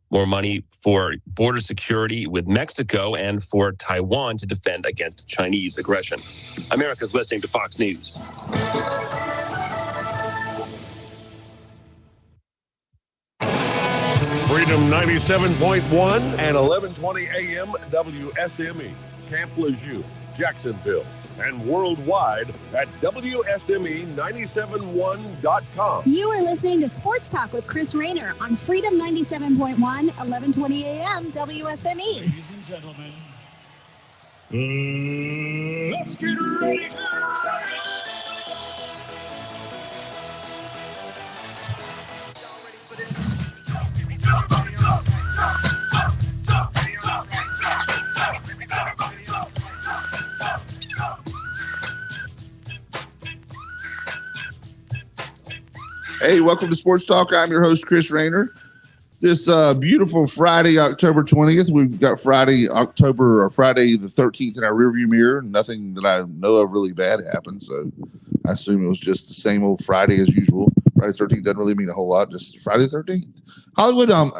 More money for border security with Mexico and for Taiwan to defend against Chinese aggression. America's listening to Fox News. Freedom 97.1 and 1120 AM WSME, Camp Lejeune, Jacksonville, and worldwide at WSME971.com. You are listening to Sports Talk with Chris Rayner on Freedom 97.1, 1120 AM WSME. Ladies and gentlemen, let's get ready to run. Hey, welcome to Sports Talk. I'm your host, Chris Rayner. This beautiful Friday, October 20th, we've got Friday the 13th in our rearview mirror. Nothing that I know of really bad happened, so I assume it was just the same old Friday as usual. Friday the 13th doesn't really mean a whole lot, just Friday the 13th. Hollywood, I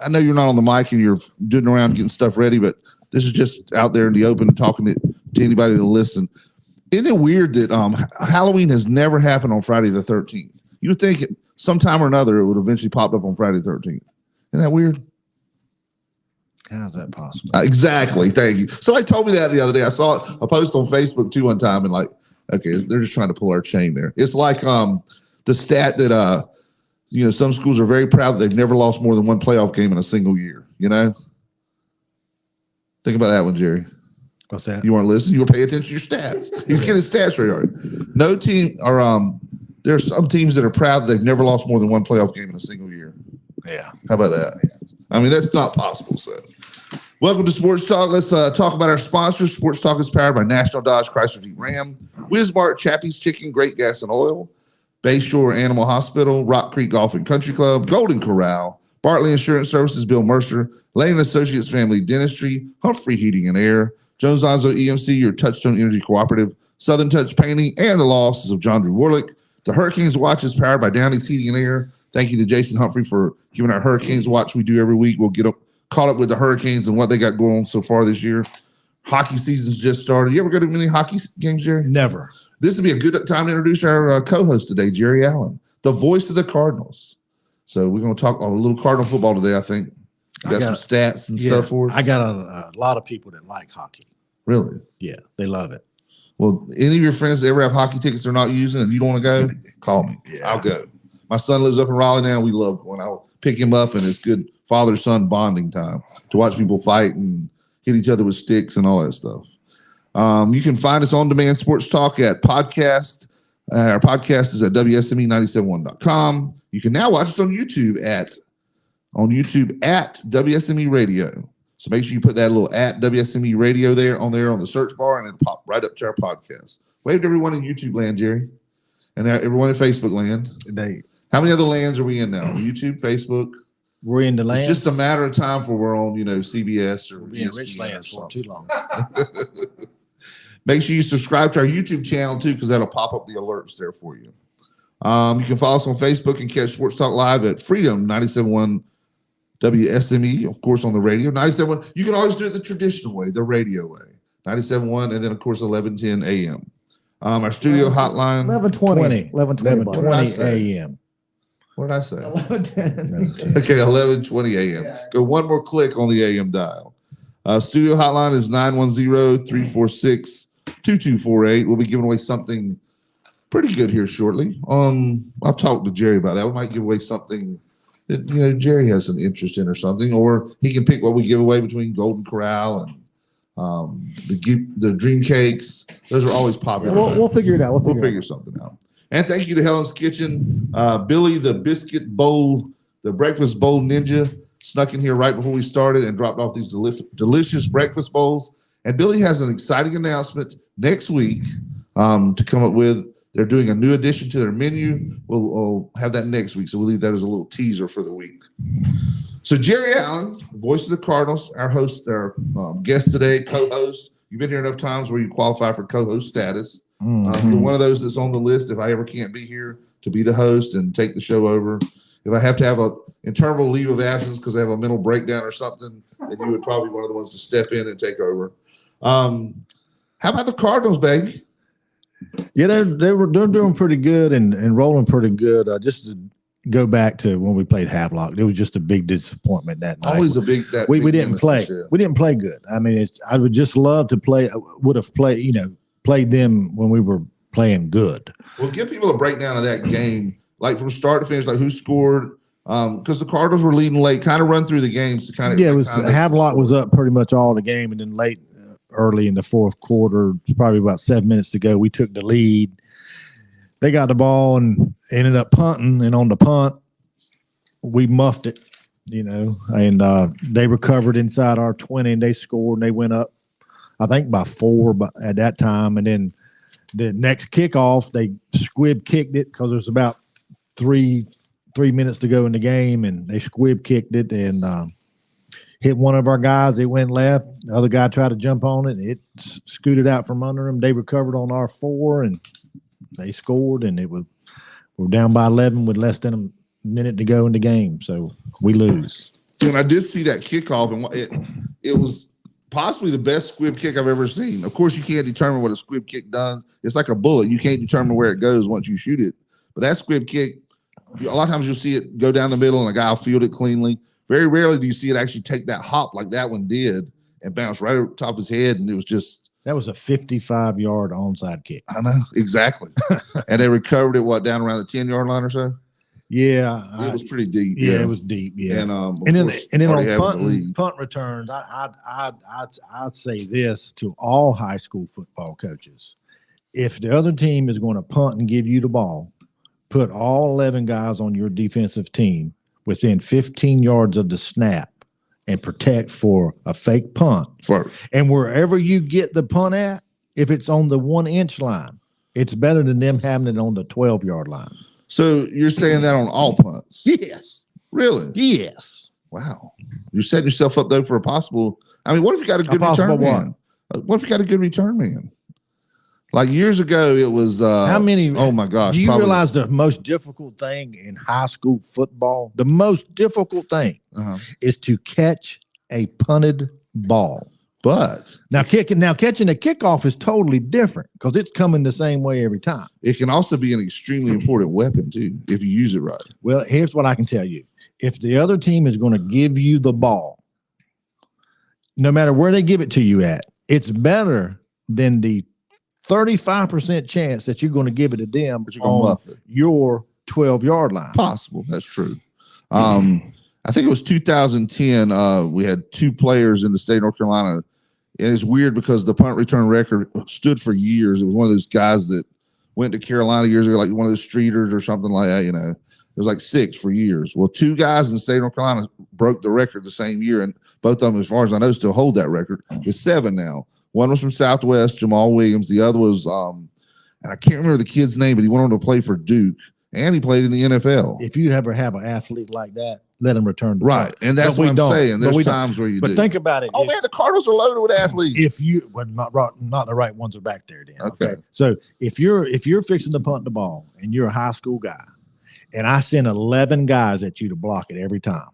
know you're not on the mic and you're doing around getting stuff ready, but this is just out there in the open talking to anybody to listen. Isn't it weird that Halloween has never happened on Friday the 13th? You would think sometime or another it would eventually pop up on Friday the 13th. Isn't that weird? How's that possible? Exactly. Thank you. Somebody told me that the other day. I saw a post on Facebook too one time, and like, okay, they're just trying to pull our chain there. It's like the stat that some schools are very proud that they've never lost more than one playoff game in a single year. You know, think about that one, Jerry. What's that? You weren't listening. You were paying attention to your stats. He's getting his stats right. No team or there are some teams that are proud that they've never lost more than one playoff game in a single year. Yeah. How about that? I mean, that's not possible. So, welcome to Sports Talk. Let's talk about our sponsors. Sports Talk is powered by National Dodge Chrysler Jeep Ram, Wismart, Chappie's Chicken, Great Gas and Oil, Bayshore Animal Hospital, Rock Creek Golf and Country Club, Golden Corral, Bartley Insurance Services, Bill Mercer, Lane Associates Family Dentistry, Humphrey Heating and Air, Jones Onzo EMC, your Touchstone Energy Cooperative, Southern Touch Painting, and the law offices of John Drew Warlick. The Hurricanes Watch is powered by Downey's Heating and Air. Thank you to Jason Humphrey for giving our Hurricanes Watch we do every week. We'll get caught up with the Hurricanes and what they got going on so far this year. Hockey season's just started. You ever go to many hockey games, Jerry? Never. This would be a good time to introduce our co-host today, Jerry Allen, the voice of the Cardinals. So we're going to talk a little Cardinal football today, I think. Got some stats and stuff for us. I got a lot of people that like hockey. Really? Yeah, they love it. Well, any of your friends that ever have hockey tickets they're not using and you don't want to go, call me. Yeah. I'll go. My son lives up in Raleigh now. We love going. I'll pick him up, and it's good father-son bonding time to watch people fight and hit each other with sticks and all that stuff. You can find us on demand Sports Talk at podcast. Our podcast is at WSME971.com. You can now watch us on YouTube at WSME Radio. So make sure you put that little at WSME Radio there on the search bar, and it'll pop right up to our podcast. Wave to everyone in YouTube land, Jerry, and everyone in Facebook land. How many other lands are we in now? YouTube, Facebook. We're in the land. It's just a matter of time for we're on, CBS or we're in rich lands for too long. Make sure you subscribe to our YouTube channel too, because that'll pop up the alerts there for you. You can follow us on Facebook and catch Sports Talk Live at Freedom 97.1 WSME, of course, on the radio. 97.1. You can always do it the traditional way, the radio way. 97.1, and then of course 11:10 a.m. Our studio hotline 11:20 a.m. What did I say? 11:10. Okay, 11:20 a.m. Yeah. Go one more click on the a.m. dial. Studio hotline is 910-346-2248. We'll be giving away something pretty good here shortly. I'll talk to Jerry about that. We might give away something that Jerry has an interest in or something, or he can pick what we give away between Golden Corral and the Dream Cakes. Those are always popular. We'll figure it out. We'll figure something out. And thank you to Helen's Kitchen. Billy, the breakfast bowl ninja, snuck in here right before we started and dropped off these delicious breakfast bowls. And Billy has an exciting announcement next week to come up with. They're doing a new addition to their menu. We'll have that next week. So we'll leave that as a little teaser for the week. So Jerry Allen, voice of the Cardinals, our host, our guest today, co-host. You've been here enough times where you qualify for co-host status. You're one of those that's on the list if I ever can't be here to be the host and take the show over if I have to have a internal leave of absence because I have a mental breakdown or something, then you would probably be one of the ones to step in and take over. How about the Cardinals, baby? Yeah, they're doing pretty good and rolling pretty good. Just to go back to when we played Havelock, it was just a big disappointment that night. Always a big we didn't play. Yeah. We didn't play good. I mean, I would just love to play. Would have played them when we were playing good. Well, give people a breakdown of that game, like from start to finish, like who scored. Because the Cardinals were leading late, kind of run through the games to kind of. Yeah, it was Havelock was up pretty much all the game, and then late, early in the fourth quarter, probably about 7 minutes to go, we took the lead. They got the ball and ended up punting, and on the punt, we muffed it, and they recovered inside our 20, and they scored, and they went up, I think, by 4 at that time. And then the next kickoff, they squib kicked it because there was about three minutes to go in the game, and they squib kicked it and hit one of our guys. It went left. The other guy tried to jump on it. It scooted out from under him. They recovered on our 4, and they scored, and we're down by 11 with less than a minute to go in the game. So we lose. And I did see that kickoff, and it was possibly the best squib kick I've ever seen. Of course, you can't determine what a squib kick does. It's like a bullet. You can't determine where it goes once you shoot it. But that squib kick, a lot of times you'll see it go down the middle and a guy will field it cleanly. Very rarely do you see it actually take that hop like that one did and bounce right over top of his head. And it was just. That was a 55-yard onside kick. I know, exactly. And they recovered it, down around the 10-yard line or so? Yeah. It was pretty deep. Yeah, it was deep. Yeah. And then on punt returns, I'd say this to all high school football coaches. If the other team is going to punt and give you the ball, put all 11 guys on your defensive team within 15 yards of the snap and protect for a fake punt first. And wherever you get the punt at, if it's on the 1-inch line, it's better than them having it on the 12-yard line. So you're saying that on all punts? Yes. Really? Yes. Wow. You're setting yourself up, though, for a possible – I mean, what if you got a good return man? What if you got a good return man? Like years ago, it was how many? Oh my gosh! Do you realize the most difficult thing in high school football? The most difficult thing is to catch a punted ball. But now catching a kickoff is totally different because it's coming the same way every time. It can also be an extremely important weapon too if you use it right. Well, here's what I can tell you: if the other team is going to give you the ball, no matter where they give it to you at, it's better than the 35% chance that you're going to give it to them on your 12-yard line. Possible. That's true. I think it was 2010. We had 2 players in the state of North Carolina. And it's weird because the punt return record stood for years. It was one of those guys that went to Carolina years ago, like one of those streeters or something like that, It was like 6 for years. Well, 2 guys in the state of North Carolina broke the record the same year. And both of them, as far as I know, still hold that record. It's 7 now. One was from Southwest, Jamal Williams. The other was, and I can't remember the kid's name, but he went on to play for Duke, and he played in the NFL. If you ever have an athlete like that, let him return the right, and that's what I'm saying. There's times where you do. But think about it. Oh, man, the Cardinals are loaded with athletes. Not the right ones are back there then. Okay. So if you're fixing to punt the ball and you're a high school guy, and I send 11 guys at you to block it every time,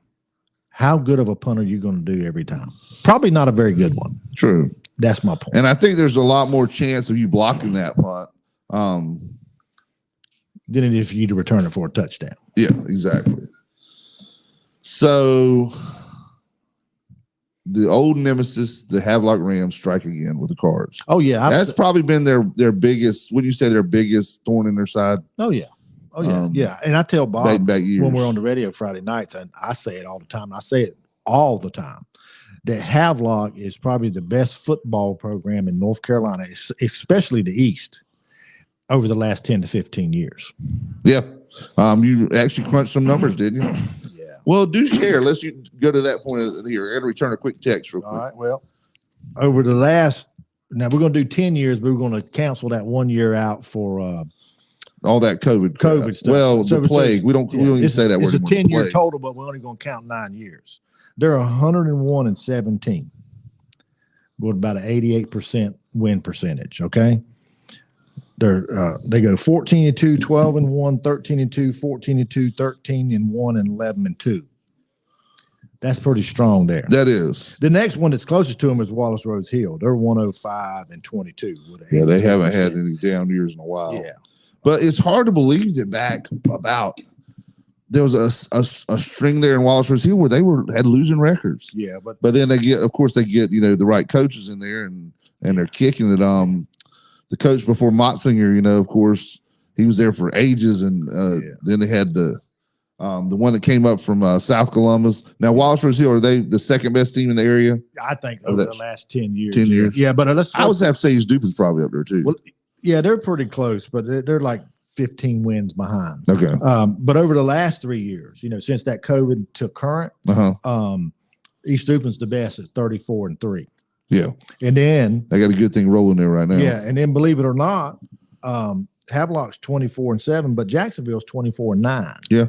how good of a punt are you going to do every time? Probably not a very good one. True. That's my point. And I think there's a lot more chance of you blocking that punt than it is for you to return it for a touchdown. Yeah, exactly. So the old nemesis, the Havelock Rams, strike again with the Cards. Oh, yeah. That's probably been their biggest, would you say their biggest thorn in their side? Oh, yeah. Oh, yeah. Yeah. And I tell Bob back when we're on the radio Friday nights, and I say it all the time, that Havelock is probably the best football program in North Carolina, especially the East, over the last 10 to 15 years. Yeah. You actually crunched some numbers, didn't you? Yeah. Well, do share. Let's go to that point here. I got to return a quick text real quick. All right. Well, over the last, now we're going to do 10 years, but we're going to cancel that 1 year out for all that COVID stuff. Well, the plague. We don't even say that word. It's a 10-year total, but we're only going to count 9 years. They're 101-17 with about an 88% win percentage. Okay. They go 14-2, 12-1, 13-2, 14-2, 13-1, and 11-2. That's pretty strong there. That is. The next one that's closest to them is Wallace Rose Hill. They're 105-22. Yeah, they haven't had any down years in a while. Yeah. But it's hard to believe that back about there was a string there in Wallace Rose Hill where they had losing records. Yeah, but then they get the right coaches in there and they're kicking it. The coach before Motzinger, of course, he was there for ages, and then they had the one that came up from South Columbus. Now, Wallace Rose Hill, are they the second best team in the area? I think over the last 10 years. 10 years. Yeah, but I would have to say East Duke probably up there too. Well, yeah, they're pretty close, but they're like 15 wins behind. Okay. But over the last 3 years, since that COVID to current, East Duke's the best at 34-3. Yeah. And then they got a good thing rolling there right now. Yeah, and then believe it or not, Havelock's 24-7, but Jacksonville's 24-9. Yeah.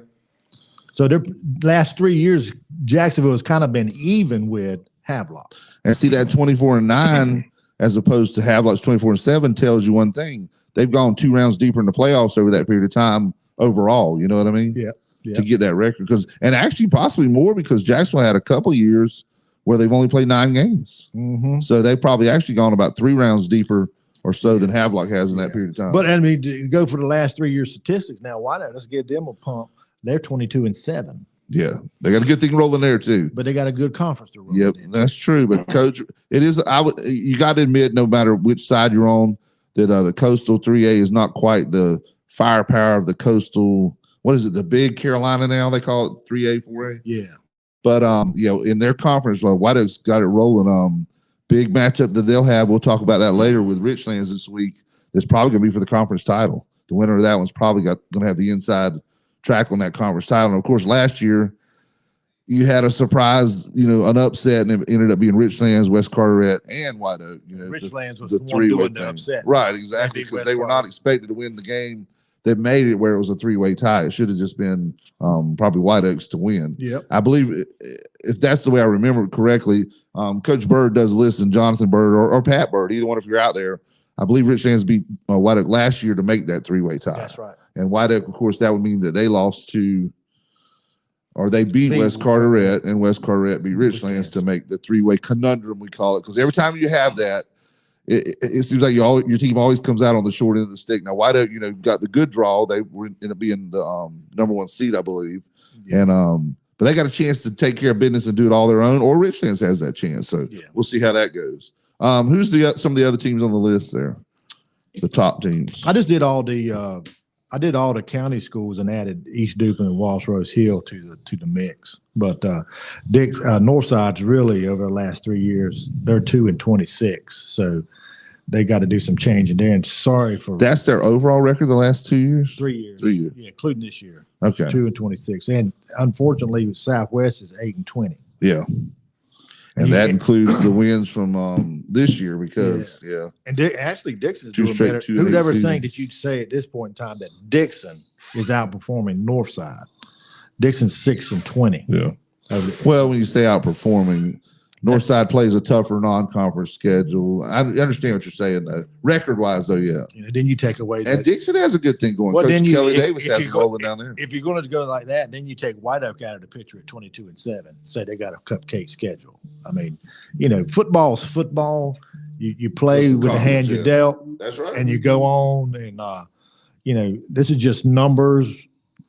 So their last 3 years, Jacksonville has kind of been even with Havelock. And see that 24-9 as opposed to Havelock's 24-7 tells you one thing. They've gone 2 rounds deeper in the playoffs over that period of time overall. You know what I mean? Yeah. To get that record. And actually possibly more because Jacksonville had a couple years where they've only played 9 games. Mm-hmm. So they've probably actually gone about 3 rounds deeper or so than Havelock has in that period of time. But I mean, to go for the last 3 years statistics now, why not? Let's give them a pump. They're 22-7. Yeah, they got a good thing rolling there too. But they got a good conference to roll. Yep, that's true. But Coach, you got to admit, no matter which side you're on, that the Coastal 3A is not quite the firepower of the Coastal. What is it? The Big Carolina now they call it 3A, 4A. Yeah. But in their conference, White Oaks got it rolling. Big matchup that they'll have. We'll talk about that later with Richlands this week. It's probably going to be for the conference title. The winner of that one's probably going to have the inside track on that conference title. And of course, last year you had a surprise, an upset, and it ended up being Richlands, West Carteret, and White Oak. Richlands was the one doing the upset, right? Exactly, because they were not expected to win the game that made it where it was a 3-way tie. It should have just been probably White Oaks to win. Yep. I believe if that's the way I remember it correctly, Coach Bird does listen, Jonathan Bird or Pat Bird, either one if you're out there. I believe Richlands beat White Oak last year to make that 3-way tie. That's right. And White Oak, of course, that would mean that they lost to, or they beat West Carteret, and West Carteret beat Richlands to make the 3-way conundrum, we call it. Because every time you have that, it seems like your team always comes out on the short end of the stick. Now, White Oak, got the good draw. They ended up being the number 1 seed, I believe. Yeah. And but they got a chance to take care of business and do it all their own, or Richlands has that chance. So we'll see how that goes. Who's some of the other teams on the list there? The top teams. I just did all the county schools and added East Duke and Wallace Rose Hill to the mix. But Northside's really over the last 3 years, they're 2-26. So they got to do some changing there. And sorry for that's their overall record the last 2 years? 3 years. 3 years. Yeah, including this year. Okay. 2-26. And unfortunately Southwest is 8-20. Yeah. And that includes the wins from this year because, And actually, Dixon's doing better. Who'd ever think that you'd say at this point in time that Dixon is outperforming Northside? Dixon's 6-20. Yeah. Well, when you say outperforming, Northside plays a tougher non-conference schedule. I understand what you're saying, though. Record-wise, though, yeah. Then you take away and Dixon has a good thing going. Well, Coach Kelly Davis has rolling down there. If you're going to go like that, then you take White Oak out of the picture at 22-7. Say they got a cupcake schedule. I mean, football's football. You play with the hand you're dealt. That's right. And you go on, and this is just numbers.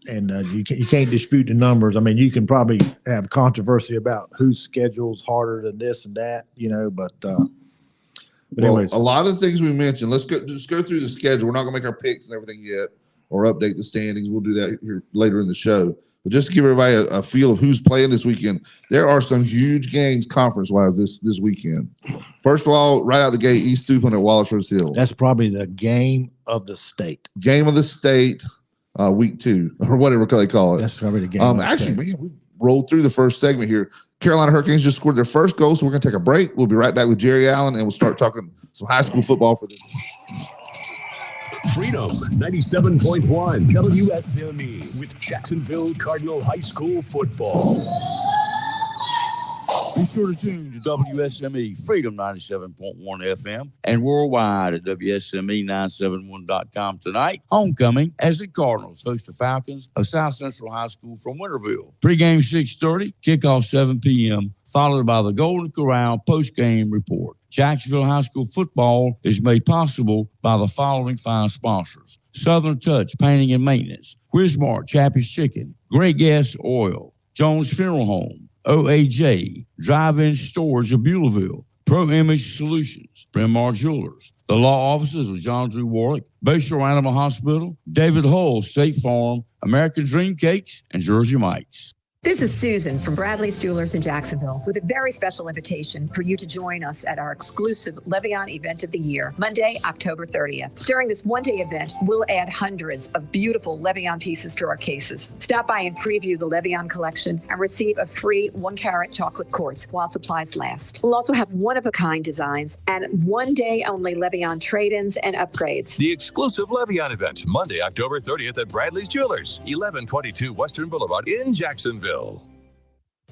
And you can't dispute the numbers. I mean, you can probably have controversy about whose schedule's harder than this and that, But anyways, a lot of the things we mentioned. Let's go through the schedule. We're not going to make our picks and everything yet, or update the standings. We'll do that here later in the show. But just to give everybody a feel of who's playing this weekend, there are some huge games conference-wise this weekend. First of all, right out the gate, East Duke at Wallace Rose Hill. That's probably the game of the state. Game of the state. Week 2 or whatever they call it. That's probably the game. Actually, man, we rolled through the first segment here. Carolina Hurricanes just scored their first goal, so we're going to take a break. We'll be right back with Jerry Allen, and we'll start talking some high school football for this. Freedom 97.1 WSME with Jacksonville Cardinal High School football. Be sure to tune to WSME Freedom 97.1 FM and worldwide at WSME971.com tonight. Homecoming as the Cardinals host the Falcons of South Central High School from Winterville. Pre-game 6:30, kickoff 7 p.m., followed by the Golden Corral post-game report. Jacksonville High School football is made possible by the following fine sponsors: Southern Touch Painting and Maintenance, Wismart Chappie's Chicken, Great Gas Oil, Jones Funeral Home, OAJ, Drive-In Storage of Beulahville, Pro Image Solutions, Bryn Mawr Jewelers, the law offices of John Drew Warwick, Bayshore Animal Hospital, David Hull State Farm, American Dream Cakes, and Jersey Mike's. This is Susan from Bradley's Jewelers in Jacksonville with a very special invitation for you to join us at our exclusive Le'Veon event of the year, Monday, October 30th. During this one-day event, we'll add hundreds of beautiful Le'Veon pieces to our cases. Stop by and preview the Le'Veon collection and receive a free 1-carat chocolate quartz while supplies last. We'll also have one-of-a-kind designs and one-day-only Le'Veon trade-ins and upgrades. The exclusive Le'Veon event, Monday, October 30th at Bradley's Jewelers, 1122 Western Boulevard in Jacksonville.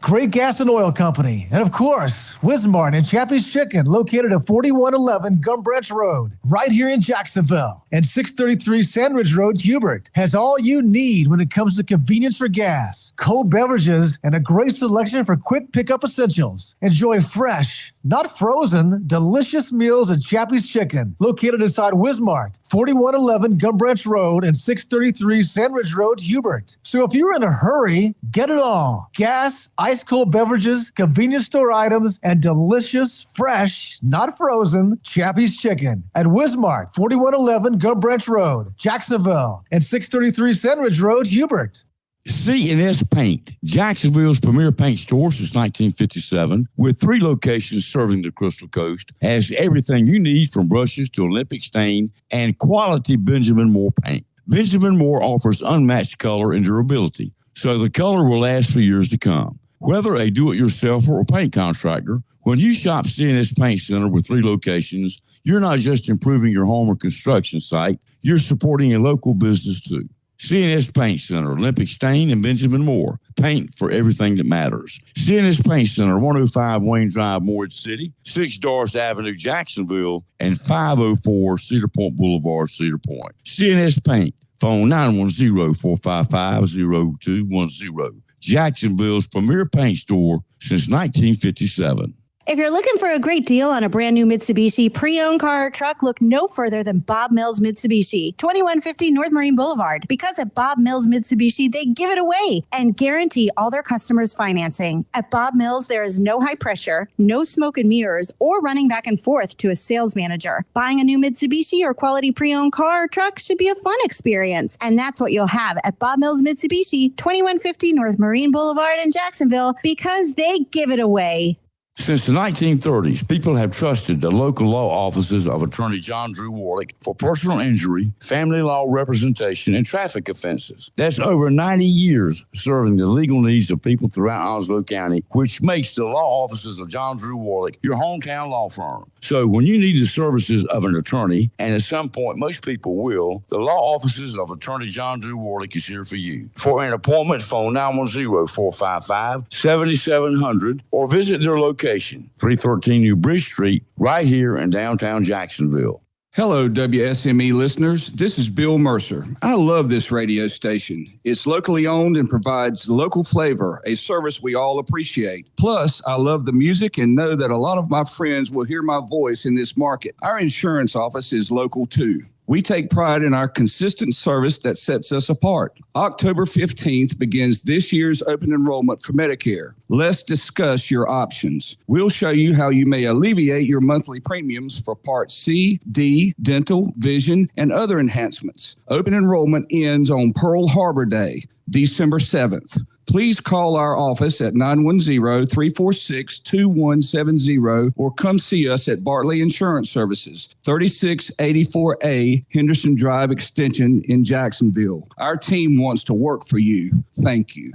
Great Gas and Oil Company, and of course, Wismart and Chappie's Chicken, located at 4111 Gum Branch Road, right here in Jacksonville, and 633 Sandridge Road, Hubert, has all you need when it comes to convenience for gas, cold beverages, and a great selection for quick pickup essentials. Enjoy fresh, not frozen, delicious meals at Chappie's Chicken, located inside Wismart, 4111 Gum Branch Road, and 633 Sandridge Road, Hubert. So if you're in a hurry, get it all: gas, ice-cold beverages, convenience store items, and delicious, fresh, not frozen, Chappie's Chicken at Wismart, 4111 Gum Branch Road, Jacksonville, and 633 Sandridge Road, Hubert. C&S Paint, Jacksonville's premier paint store since 1957, with 3 locations serving the Crystal Coast, has everything you need from brushes to Olympic stain and quality Benjamin Moore paint. Benjamin Moore offers unmatched color and durability, so the color will last for years to come. Whether a do-it-yourselfer or paint contractor, when you shop C&S Paint Center with 3 locations, you're not just improving your home or construction site, you're supporting a local business too. C&S Paint Center, Olympic Stain, and Benjamin Moore. Paint for everything that matters. C&S Paint Center, 105 Wayne Drive, Morehead City, 6 Doris Avenue, Jacksonville, and 504 Cedar Point Boulevard, Cedar Point. C&S Paint, phone 910-455-0210. Jacksonville's premier paint store since 1957. If you're looking for a great deal on a brand new Mitsubishi pre-owned car or truck, look no further than Bob Mills Mitsubishi, 2150 North Marine Boulevard. Because at Bob Mills Mitsubishi, they give it away and guarantee all their customers financing. At Bob Mills, there is no high pressure, no smoke and mirrors, or running back and forth to a sales manager. Buying a new Mitsubishi or quality pre-owned car or truck should be a fun experience. And that's what you'll have at Bob Mills Mitsubishi, 2150 North Marine Boulevard in Jacksonville, because they give it away. Since the 1930s, people have trusted the local law offices of Attorney John Drew Warwick for personal injury, family law representation, and traffic offenses. That's over 90 years serving the legal needs of people throughout Onslow County, which makes the law offices of John Drew Warwick your hometown law firm. So when you need the services of an attorney, and at some point most people will, the law offices of Attorney John Drew Warwick is here for you. For an appointment, phone 910-455-7700 or visit their location, 313 New Bridge Street, right here in downtown Jacksonville. Hello, WSME listeners. This is Bill Mercer. I love this radio station. It's locally owned and provides local flavor, a service we all appreciate. Plus, I love the music and know that a lot of my friends will hear my voice in this market. Our insurance office is local too. We take pride in our consistent service that sets us apart. October 15th begins this year's open enrollment for Medicare. Let's discuss your options. We'll show you how you may alleviate your monthly premiums for Part C, D, dental, vision, and other enhancements. Open enrollment ends on Pearl Harbor Day, December 7th. Please call our office at 910-346-2170 or come see us at Bartley Insurance Services, 3684A Henderson Drive Extension in Jacksonville. Our team wants to work for you. Thank you.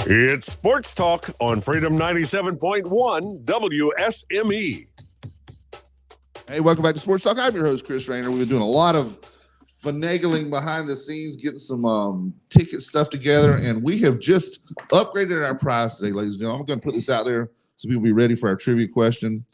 It's Sports Talk on Freedom 97.1 WSME. Hey, welcome back to Sports Talk. I'm your host, Chris Rayner. We've been doing a lot of finagling behind the scenes, getting some ticket stuff together, and we have just upgraded our prize today, ladies and gentlemen. I'm going to put this out there so people be ready for our trivia question.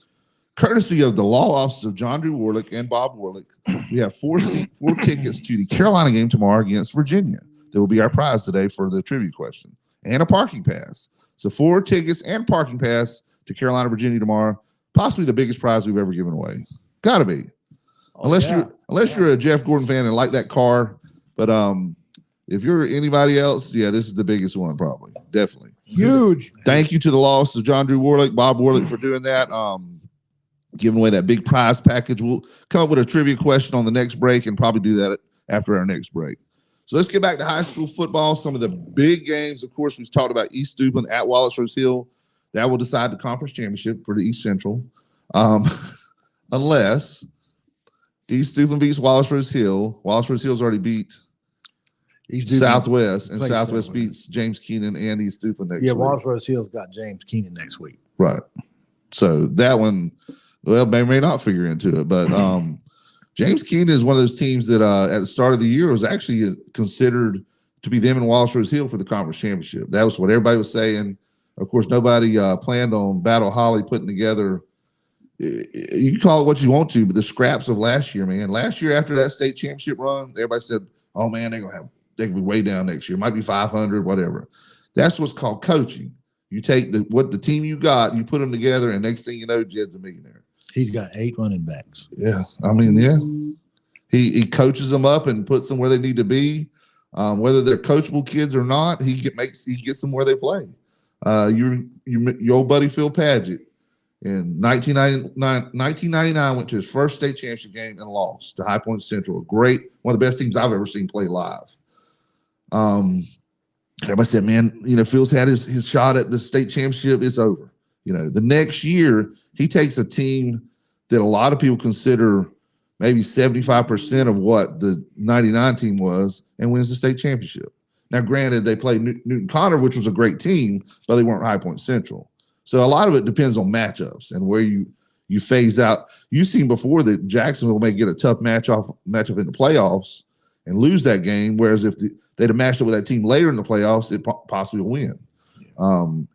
Courtesy of the law offices of John Drew Warlick and Bob Warlick, we have four tickets to the Carolina game tomorrow against Virginia. That will be our prize today for the trivia question, and a parking pass. So 4 tickets and parking pass to Carolina, Virginia tomorrow. Possibly the biggest prize we've ever given away. Got to be. Unless you're a Jeff Gordon fan and like that car, but if you're anybody else, this is the biggest one probably, definitely huge. Thank you to the law office of John Drew Warlick, Bob Warlick for doing that, giving away that big prize package. We'll come up with a trivia question on the next break and probably do that after our next break. So let's get back to high school football. Some of the big games, of course, we've talked about East Duplin at Wallace Rose Hill. That will decide the conference championship for the East Central, unless East Duplin beats Wallace Rose Hill. Wallace Rose Hill's already beat Southwest, and Southwest beats James Keenan and East Duplin next week. Yeah, Wallace Rose Hill's got James Keenan next week. Right. So that one, well, may not figure into it, but James Keenan is one of those teams that at the start of the year was actually considered to be them and Wallace Rose Hill for the conference championship. That was what everybody was saying. Of course, nobody planned on Battle Holly putting together. You can call it what you want to, but the scraps of last year, man. Last year, after that state championship run, everybody said, "Oh man, they can be way down next year. It might be 500, whatever." That's what's called coaching. You take the team you got, you put them together, and next thing you know, Jed's a millionaire. He's got 8 running backs. Yeah, I mean, yeah. He coaches them up and puts them where they need to be. Whether they're coachable kids or not, he gets them where they play. Your old buddy Phil Padgett in 1999 went to his first state championship game and lost to High Point Central. One of the best teams I've ever seen play live. Everybody said, man, Phil's had his shot at the state championship. It's over. The next year he takes a team that a lot of people consider maybe 75% of what the 99 team was and wins the state championship. Now, granted, they played Newton Connor, which was a great team, but they weren't High Point Central. So a lot of it depends on matchups and where you phase out. You've seen before that Jacksonville may get a tough matchup in the playoffs and lose that game, whereas if they'd have matched up with that team later in the playoffs, it possibly will win.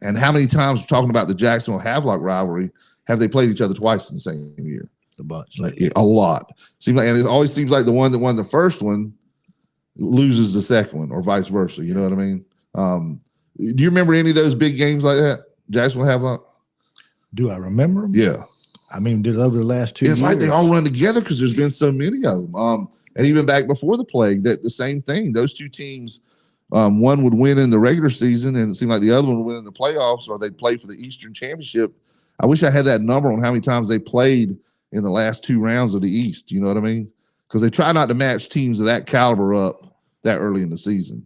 And how many times, talking about the Jacksonville Havelock rivalry, have they played each other twice in the same year? A bunch. A lot. And it always seems like the one that won the first one loses the second one, or vice versa. You know what I mean? Do you remember any of those big games like that? Jacksonville Havelock? Do I remember them? Yeah. I mean, did over the last 2 years. It's like they all run together because there's been so many of them. And even back before the plague, that the same thing. Those two teams, one would win in the regular season, and it seemed like the other one would win in the playoffs, or they'd play for the Eastern Championship. I wish I had that number on how many times they played in the last 2 rounds of the East. You know what I mean? Because they try not to match teams of that caliber up that early in the season.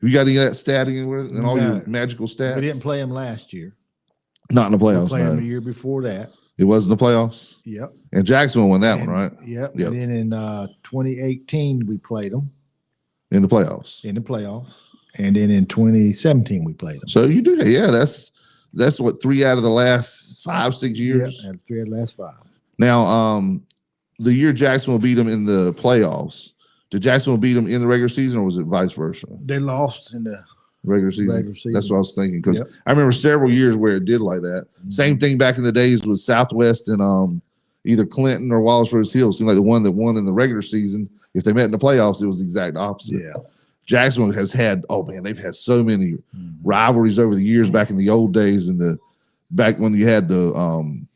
You got any of that stat and all your magical stats? We didn't play them last year. Not in the playoffs. We played them the year before that. It was in the playoffs? Yep. And Jacksonville won that one, right? Yep. And then in 2018, we played them. In the playoffs? In the playoffs. And then in 2017, we played them. So you do that. Yeah, that's what, 3 out of the last 5-6 years? Yeah, 3 out of the last 5. Now, the year Jacksonville beat them in the playoffs, did Jacksonville beat them in the regular season, or was it vice versa? They lost in the regular season. That's what I was thinking, because I remember several years where it did like that. Mm-hmm. Same thing back in the days with Southwest and either Clinton or Wallace Rose Hill. It seemed like the one that won in the regular season, if they met in the playoffs, it was the exact opposite. Yeah. Jacksonville has had, they've had so many rivalries over the years back in the old days, and back when you had the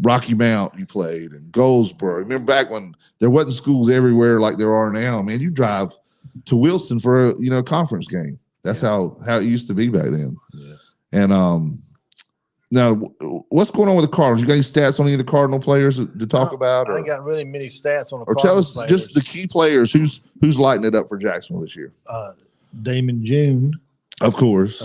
Rocky Mount you played, and Goldsboro. Remember back when there wasn't schools everywhere like there are now, man. You drive to Wilson for a conference game. That's how it used to be back then. Yeah. And now what's going on with the Cardinals? You got any stats on any of the Cardinal players to talk about? I ain't got really many stats on the Cardinal Or tell us players. Just the key players. Who's lighting it up for Jacksonville this year? Damon June. Of course,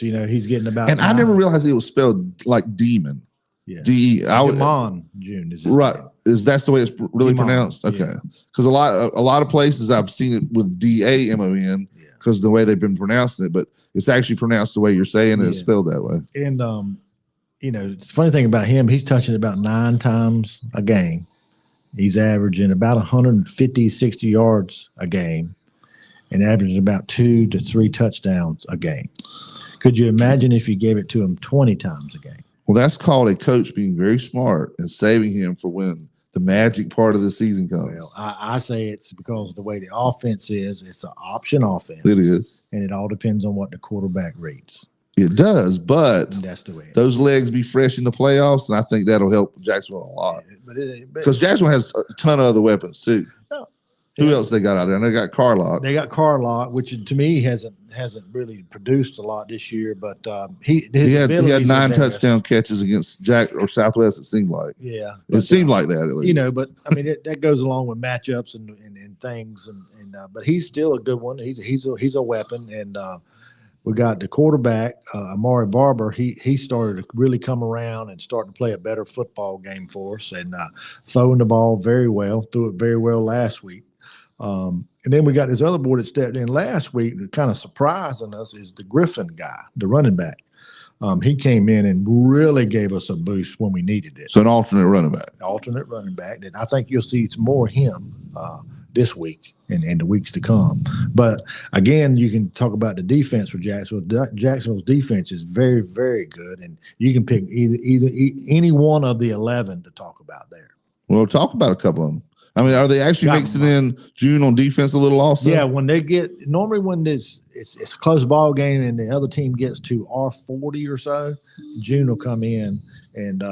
he's getting about. And 9. I never realized it was spelled like demon. Yeah, Demon June is right. Name. That's the way it's really Demon. pronounced? Okay, because a lot of places I've seen it with DAMON because the way they've been pronouncing it, but it's actually pronounced the way you're saying it. It's spelled that way. And the funny thing about him, he's touching about 9 times a game, He's averaging about 150, 60 yards a game and averaging about 2 to 3 touchdowns a game. Could you imagine if you gave it to him 20 times a game? Well, that's called a coach being very smart and saving him for when the magic part of the season comes. Well, I say it's because of the way the offense is. It's an option offense. It is. And it all depends on what the quarterback reads. It does, but And that's the way. those legs be fresh in the playoffs, and I think that'll help Jacksonville a lot. Because Jacksonville has a ton of other weapons, too. Who else they got out there? And they got Carlock. They got Carlock, which to me hasn't really produced a lot this year, but he had 9 touchdown catches against Jack or Southwest. It seemed like. Yeah, it seemed like that at least. You know, but I mean that goes along with matchups and things, but he's still a good one. He's a weapon, and we got the quarterback Amari Barber. He started to really come around and starting to play a better football game for us, and throwing the ball very well. Threw it very well last week. And then we got this other boy that stepped in last week that kind of surprising us is the Griffin guy, the running back. He came in and really gave us a boost when we needed it. So an alternate running back. Alternate running back. And I think you'll see some more of him this week and the weeks to come. But again, you can talk about the defense for Jacksonville. Jacksonville's defense is very, very good, and you can pick either any one of the 11 to talk about there. Well, talk about a couple of them. I mean, are they actually mixing in June on defense a little also? Yeah, when it's a close ball game and the other team gets to R40 or so, June will come in and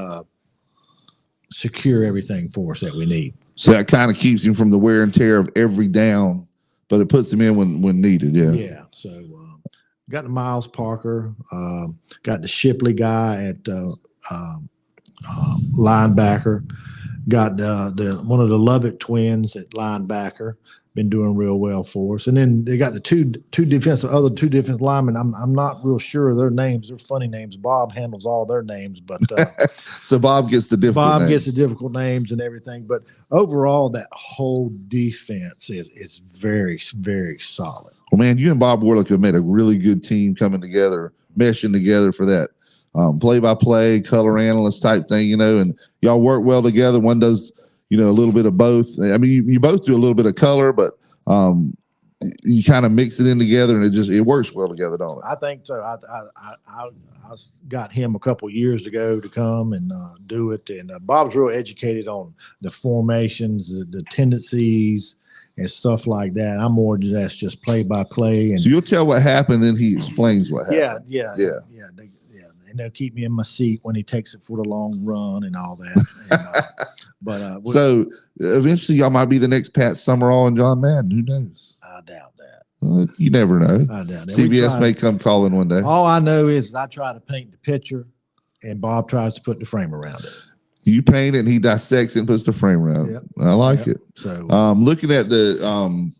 secure everything for us that we need. So that kind of keeps him from the wear and tear of every down, but it puts him in when needed. Yeah. Yeah. So got the Miles Parker, got the Shipley guy at linebacker. Got the one of the Lovett twins at linebacker, been doing real well for us, and then they got the two defensive linemen. I'm not real sure of their names. They're funny names. Bob handles all their names, but so Bob gets the difficult names and everything. But overall, that whole defense is very, very solid. Well, man, you and Bob Warlick have made a really good team coming together, meshing together for that. Play-by-play, color analyst type thing, and y'all work well together. One does, a little bit of both. I mean, you both do a little bit of color, but you kind of mix it in together, and it works well together, don't it? I think so. I got him a couple years ago to come and do it, and Bob's real educated on the formations, the tendencies, and stuff like that. I'm more just play-by-play. And so you'll tell what happened, and he explains what happened. Yeah. And they'll keep me in my seat when he takes it for the long run and all that. So eventually, y'all might be the next Pat Summerall and John Madden. Who knows? I doubt that. You never know. I doubt that. CBS may come calling one day. All I know is I try to paint the picture, and Bob tries to put the frame around it. You paint it, and he dissects it and puts the frame around it. I like it. So, looking at the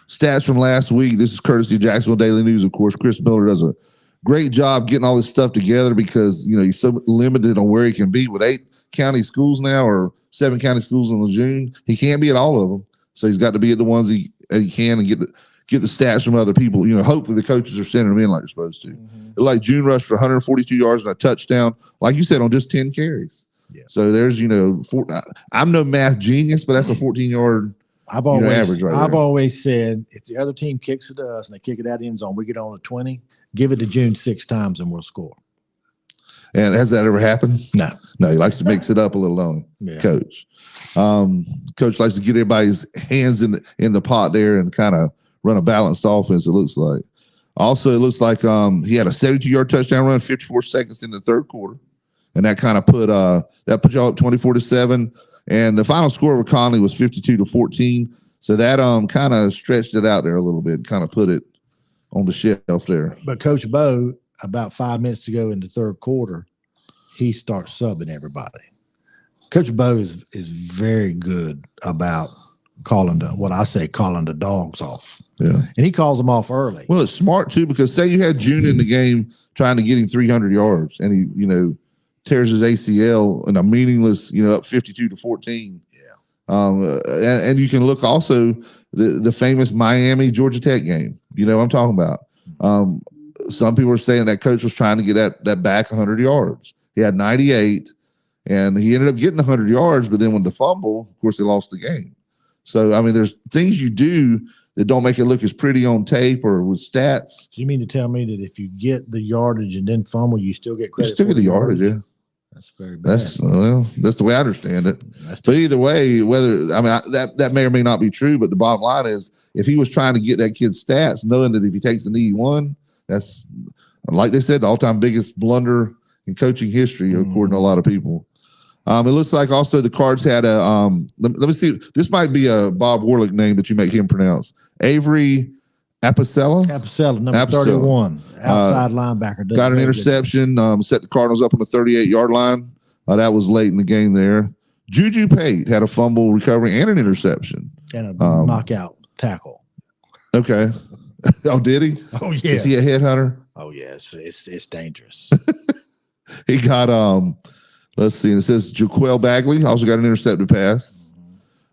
stats from last week, this is courtesy of Jacksonville Daily News. Of course, Chris Miller does a great job getting all this stuff together because, he's so limited on where he can be with 8 county schools now or 7 county schools in June. He can't be at all of them. So he's got to be at the ones he can and get the stats from other people. Hopefully the coaches are sending them in like they're supposed to. Like June rushed for 142 yards and a touchdown, like you said, on just 10 carries. Yeah. So there's, I'm no math genius, but that's a 14-yard average right I've there. always said if the other team kicks it to us and they kick it out of the end zone, we get on a 20, give it to June 6 times and we'll score. And has that ever happened? No. No, he likes to mix it up a little, don't he? Coach. Coach likes to get everybody's hands in the pot there and kind of run a balanced offense, it looks like. Also, it looks like he had a 72-yard touchdown run, 54 seconds in the third quarter. And that kind of put y'all up 24-7. And the final score of Conley was 52-14. So that kind of stretched it out there a little bit, kind of put it on the shelf there. But Coach Bo, about 5 minutes to go in the third quarter, he starts subbing everybody. Coach Bo is very good about calling the dogs off. Yeah. And he calls them off early. Well, it's smart too, because say you had June in the game trying to get him 300 yards and he, tears his ACL in a meaningless, up 52-14. Yeah. And you can look also the famous Miami Georgia Tech game. You know what I'm talking about. Some people are saying that coach was trying to get that back 100 yards. He had 98, and he ended up getting 100 yards. But then when the fumble, of course, they lost the game. So I mean, there's things you do that don't make it look as pretty on tape or with stats. So you mean to tell me that if you get the yardage and then fumble, you still get credit? You still get the yardage, yeah. That's very bad. That's the way I understand it. But either way, that may or may not be true. But the bottom line is, if he was trying to get that kid's stats, knowing that if he takes the knee, he won, that's, like they said, the all-time biggest blunder in coaching history, according to a lot of people. It looks like also the Cards had a let me see. This might be a Bob Warlick name that you make him pronounce. Avery Apicella, number 31, outside linebacker. Got an interception, set the Cardinals up on the 38-yard line. That was late in the game there. Juju Pate had a fumble recovery and an interception. And a knockout tackle. Okay. Oh, did he? Oh, yes. Is he a headhunter? Oh, yes. It's dangerous. He got, let's see, it says Jaquel Bagley also got an intercepted pass.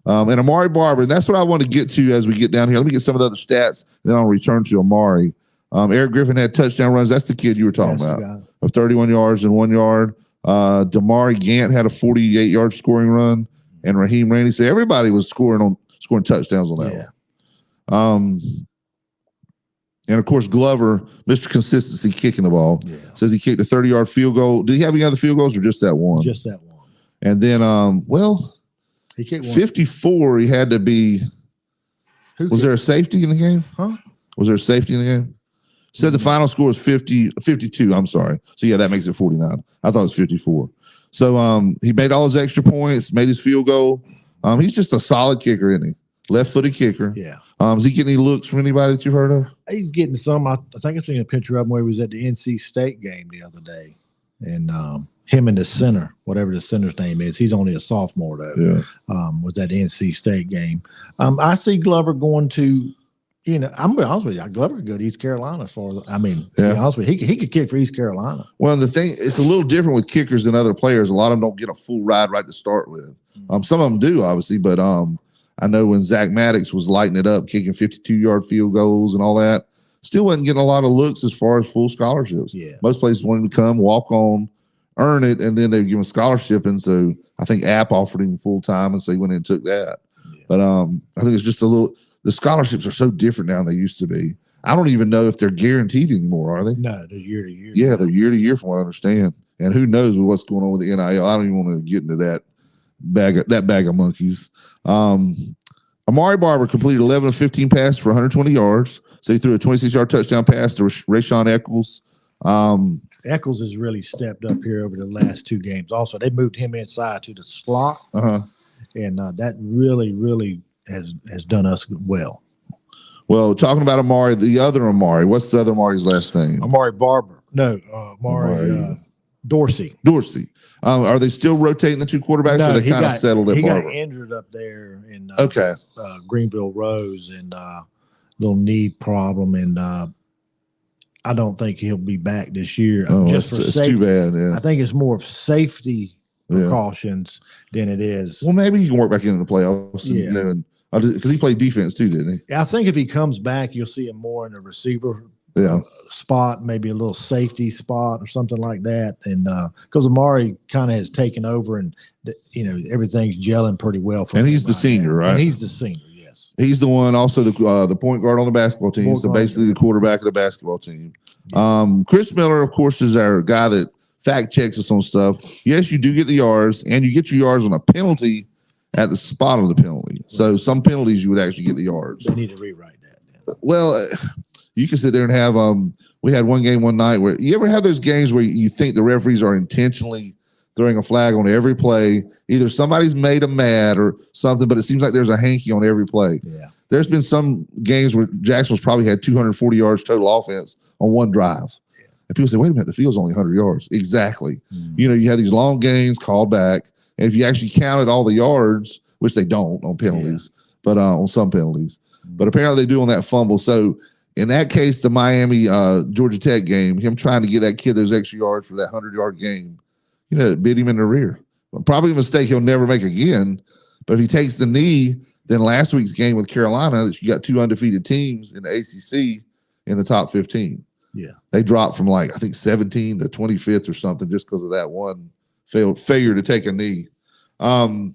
And Amari Barber, and that's what I want to get to as we get down here. Let me get some of the other stats, then I'll return to Amari. Eric Griffin had touchdown runs. That's the kid you were talking about, of 31 yards and 1 yard. Damari Gant had a 48-yard scoring run, and Raheem Randy. So everybody was scoring touchdowns on that one. And of course, Glover, Mr. Consistency, kicking the ball. Yeah. Says he kicked a 30-yard field goal. Did he have any other field goals or just that one? Just that one. And then, he kicked one. 54, he had to be. Was there a safety in the game? Huh? Was there a safety in the game? Said the final score was 52. I'm sorry. So, yeah, that makes it 49. I thought it was 54. So, he made all his extra points, made his field goal. He's just a solid kicker, isn't he? Left-footed kicker. Yeah. Is he getting any looks from anybody that you've heard of? He's getting some. I think I've seen a picture of him where he was at the NC State game the other day. And him and the center, whatever the center's name is, he's only a sophomore, though, was at the NC State game. I see Glover going to, I'm going to be honest with you, Glover could go to East Carolina as far as, to be honest with you, he could kick for East Carolina. Well, the thing, it's a little different with kickers than other players. A lot of them don't get a full ride right to start with. Some of them do, obviously, but I know when Zach Maddox was lighting it up, kicking 52-yard field goals and all that, still wasn't getting a lot of looks as far as full scholarships. Yeah. Most places wanted him to come, walk on, earn it, and then they would give him a scholarship. And so I think App offered him full time, and so he went in and took that. Yeah. But I think it's just the scholarships are so different now than they used to be. I don't even know if they're guaranteed anymore, are they? No, they're year to year. Yeah, they're year to year from what I understand. And who knows what's going on with the NIL. I don't even want to get into that bag of monkeys. Amari Barber completed 11 of 15 passes for 120 yards. So he threw a 26-yard touchdown pass to Rayshawn Eccles. Eccles has really stepped up here over the last two games. Also, they moved him inside to the slot, and that really, really has done us well. Well, talking about Amari, the other Amari, what's the other Amari's last name? Amari Barber. No, Amari Dorsey. Are they still rotating the two quarterbacks? No, or they kind of settled at Barber? He got injured up there in Greenville Rose and little knee problem, and I don't think he'll be back this year. Just for safety. It's too bad. Yeah. I think it's more of safety precautions than it is. Well, maybe he can work back into the playoffs. Because he played defense too, didn't he? I think if he comes back, you'll see him more in the receiver spot, maybe a little safety spot or something like that. And because Amari kind of has taken over, and everything's gelling pretty well for him. And he's the senior, right? And he's the senior. Yes, he's the one. Also, the point guard on the basketball team. So basically, the quarterback of the basketball team. Yeah. Chris Miller, of course, is our guy that fact checks us on stuff. Yes, you do get the yards, and you get your yards on a penalty at the spot of the penalty. Right. So some penalties you would actually get the yards. They need to rewrite that. Yeah. Well, you can sit there and have we had one game one night where you ever have those games where you think the referees are intentionally throwing a flag on every play. Either somebody's made them mad or something, but it seems like there's a hanky on every play. Yeah. There's been some games where Jacksonville's probably had 240 yards total offense on one drive. Yeah. And people say, wait a minute, the field's only 100 yards. Exactly. Mm-hmm. You have these long gains called back. And if you actually counted all the yards, which they don't on penalties, but on some penalties, but apparently they do on that fumble. So in that case, the Miami Georgia Tech game, him trying to get that kid those extra yards for that 100-yard game, it bit him in the rear. Probably a mistake he'll never make again. But if he takes the knee, then last week's game with Carolina, you got two undefeated teams in the ACC in the top 15. Yeah. They dropped from I think 17 to 25th or something just because of that one failure to take a knee. Who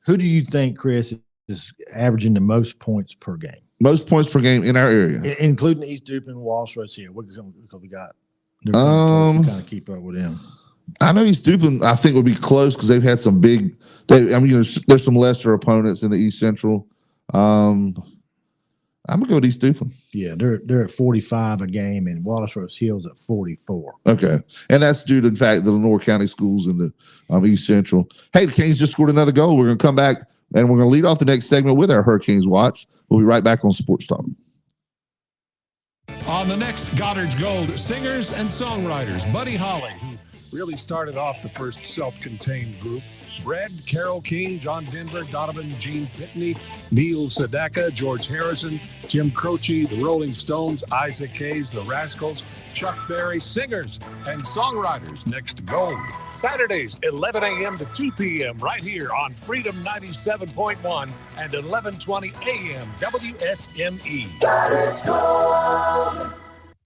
do you think, Chris, is averaging the most points per game? Most points per game in our area, including East Duke and Walsh Roads here. Because we got kind of keep up with them. I know East Duke, I think, would be close because they've had some big. There's some lesser opponents in the East Central. I'm gonna go with East Duke. Yeah, they're at 45 a game, and Wallace Rose Hill's at 44. Okay, and that's due to, in fact, the Lenore County schools in the East Central. Hey, the Canes just scored another goal. We're gonna come back and we're gonna lead off the next segment with our Hurricanes Watch. We'll be right back on Sports Talk. On the next Goddard's Gold, singers and songwriters, Buddy Holly, who really started off the first self-contained group. Brad, Carol King, John Denver, Donovan, Gene Pitney, Neil Sedaka, George Harrison, Jim Croce, the Rolling Stones, Isaac Hayes, the Rascals, Chuck Berry, singers and songwriters. Next Gold. Saturdays, 11 a.m. to 2 p.m. right here on Freedom 97.1 and 1120 a.m. WSME.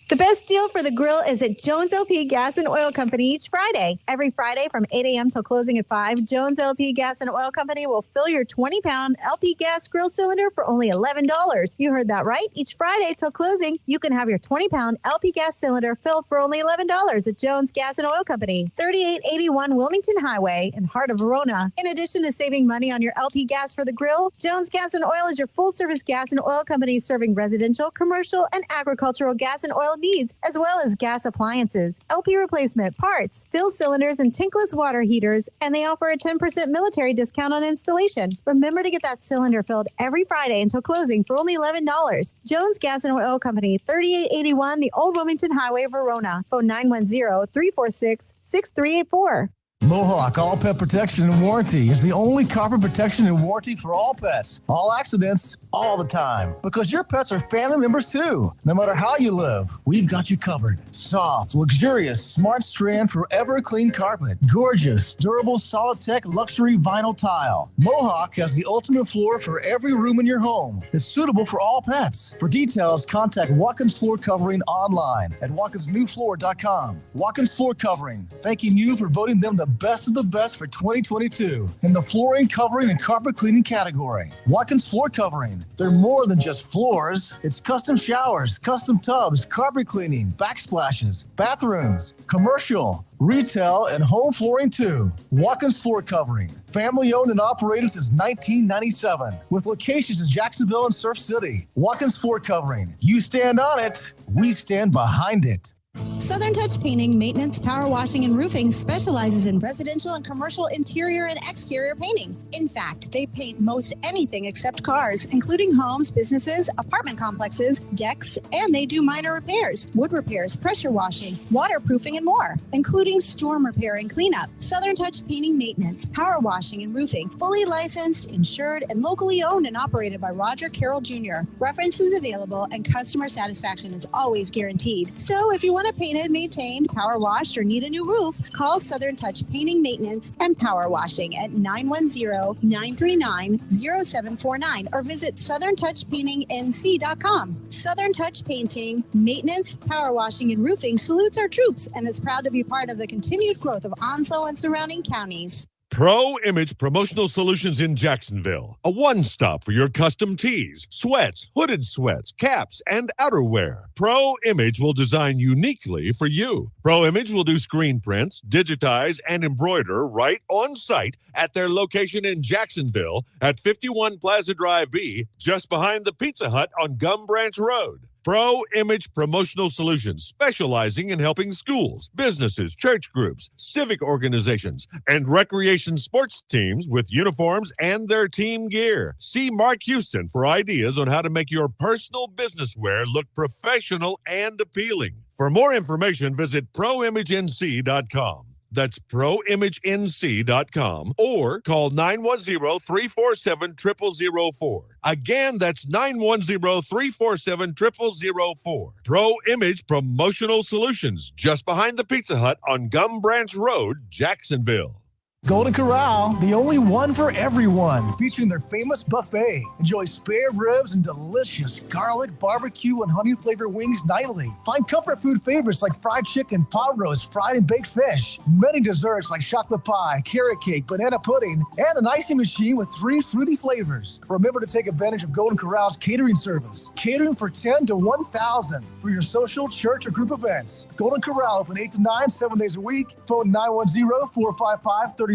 The best deal for the grill is at Jones LP Gas and Oil Company each Friday. Every Friday from 8 a.m. till closing at 5, Jones LP Gas and Oil Company will fill your 20-pound LP gas grill cylinder for only $11. You heard that right. Each Friday till closing, you can have your 20-pound LP gas cylinder filled for only $11 at Jones Gas and Oil Company, 3881 Wilmington Highway in heart of Verona. In addition to saving money on your LP gas for the grill, Jones Gas and Oil is your full-service gas and oil company serving residential, commercial, and agricultural gas and oil needs, as well as gas appliances, LP replacement, parts, fill cylinders, and tankless water heaters, and they offer a 10% military discount on installation. Remember to get that cylinder filled every Friday until closing for only $11. Jones Gas and Oil Company, 3881 the Old Wilmington Highway, Verona. Phone 910-346-6384. Mohawk All Pet Protection and Warranty is the only carpet protection and warranty for all pets, all accidents, all the time. Because your pets are family members too. No matter how you live, we've got you covered. Soft, luxurious, smart strand, forever clean carpet. Gorgeous, durable, solid tech, luxury vinyl tile. Mohawk has the ultimate floor for every room in your home. It's suitable for all pets. For details, contact Watkins Floor Covering online at watkinsnewfloor.com. Watkins Floor Covering, thanking you for voting them the best of the best for 2022 in the flooring, covering, and carpet cleaning category. Watkins Floor Covering. They're more than just floors. It's custom showers, custom tubs, carpet cleaning, backsplashes, bathrooms, commercial, retail, and home flooring too. Watkins Floor Covering. Family owned and operated since 1997 with locations in Jacksonville and Surf City. Watkins Floor Covering. You stand on it, we stand behind it. Southern Touch Painting, Maintenance, Power Washing, and Roofing specializes in residential and commercial interior and exterior painting. In fact, they paint most anything except cars, including homes, businesses, apartment complexes, decks, and they do minor repairs, wood repairs, pressure washing, waterproofing, and more, including storm repair and cleanup. Southern Touch Painting, Maintenance, Power Washing, and Roofing, fully licensed, insured, and locally owned and operated by Roger Carroll Jr. References available and customer satisfaction is always guaranteed. So if you want to painted, maintained, power washed, or need a new roof, call Southern Touch Painting, Maintenance, and Power Washing at 910-939-0749 or visit southerntouchpaintingnc.com. Southern Touch Painting, Maintenance, Power Washing, and Roofing salutes our troops and is proud to be part of the continued growth of Onslow and surrounding counties. Pro Image Promotional Solutions in Jacksonville. A one-stop for your custom tees, sweats, hooded sweats, caps, and outerwear. Pro Image will design uniquely for you. Pro Image will do screen prints, digitize, and embroider right on site at their location in Jacksonville at 51 Plaza Drive B, just behind the Pizza Hut on Gum Branch Road. Pro Image Promotional Solutions, specializing in helping schools, businesses, church groups, civic organizations, and recreation sports teams with uniforms and their team gear. See Mark Houston for ideas on how to make your personal business wear look professional and appealing. For more information, visit proimagenc.com. That's proimagenc.com or call 910-347-0004. Again, that's 910-347-0004. Pro Image Promotional Solutions, just behind the Pizza Hut on Gum Branch Road, Jacksonville. Golden Corral, the only one for everyone, featuring their famous buffet. Enjoy spare ribs and delicious garlic, barbecue, and honey flavored wings nightly. Find comfort food favorites like fried chicken, pot roast, fried and baked fish. Many desserts like chocolate pie, carrot cake, banana pudding, and an icing machine with 3 fruity flavors. Remember to take advantage of Golden Corral's catering service. Catering for 10 to 1,000 for your social, church, or group events. Golden Corral open 8 to 9, 7 days a week. Phone 910-455-3773.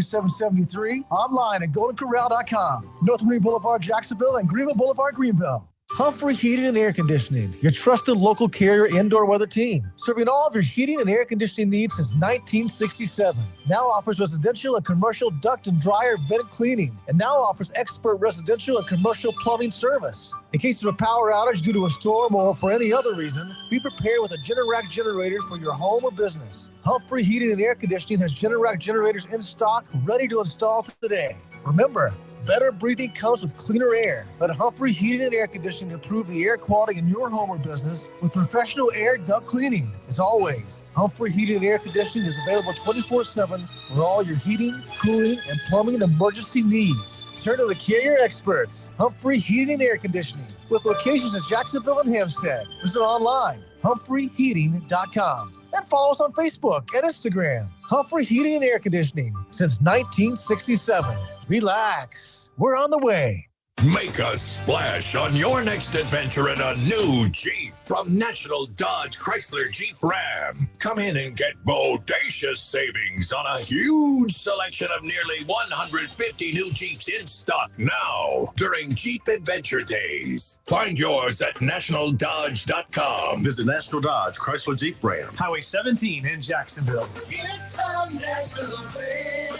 Online at goldencorral.com. North Marine Boulevard, Jacksonville, and Greenville Boulevard, Greenville. Humphrey Heating and Air Conditioning, your trusted local carrier indoor weather team, serving all of your heating and air conditioning needs since 1967. Now offers residential and commercial duct and dryer vent cleaning, and now offers expert residential and commercial plumbing service. In case of a power outage due to a storm or for any other reason, be prepared with a Generac generator for your home or business. Humphrey Heating and Air Conditioning has Generac generators in stock, ready to install today. Remember, better breathing comes with cleaner air. Let Humphrey Heating and Air Conditioning improve the air quality in your home or business with professional air duct cleaning. As always, Humphrey Heating and Air Conditioning is available 24/7 for all your heating, cooling, and plumbing emergency needs. Turn to the carrier experts, Humphrey Heating and Air Conditioning, with locations in Jacksonville and Hampstead. Visit online, humphreyheating.com. And follow us on Facebook and Instagram. Humphrey Heating and Air Conditioning since 1967. Relax. We're on the way. Make a splash on your next adventure in a new Jeep from National Dodge Chrysler Jeep Ram. Come in and get bodacious savings on a huge selection of nearly 150 new Jeeps in stock now during Jeep Adventure Days. Find yours at nationaldodge.com. Visit National Dodge Chrysler Jeep Ram, Highway 17 in Jacksonville. It's a national thing.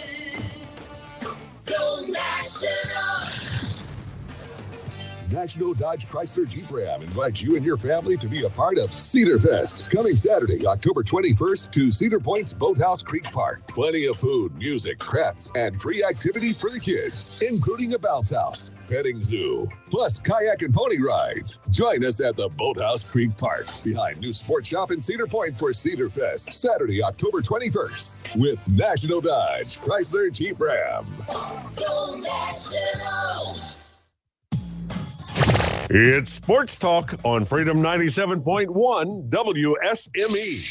Go National. National Dodge Chrysler Jeep Ram invites you and your family to be a part of Cedar Fest, coming Saturday, October 21st to Cedar Point's Boathouse Creek Park. Plenty of food, music, crafts, and free activities for the kids, including a bounce house, petting zoo, plus kayak and pony rides. Join us at the Boathouse Creek Park, behind New Sports Shop in Cedar Point for Cedar Fest, Saturday, October 21st, with National Dodge Chrysler Jeep Ram. Go National. It's Sports Talk on Freedom 97.1 WSME.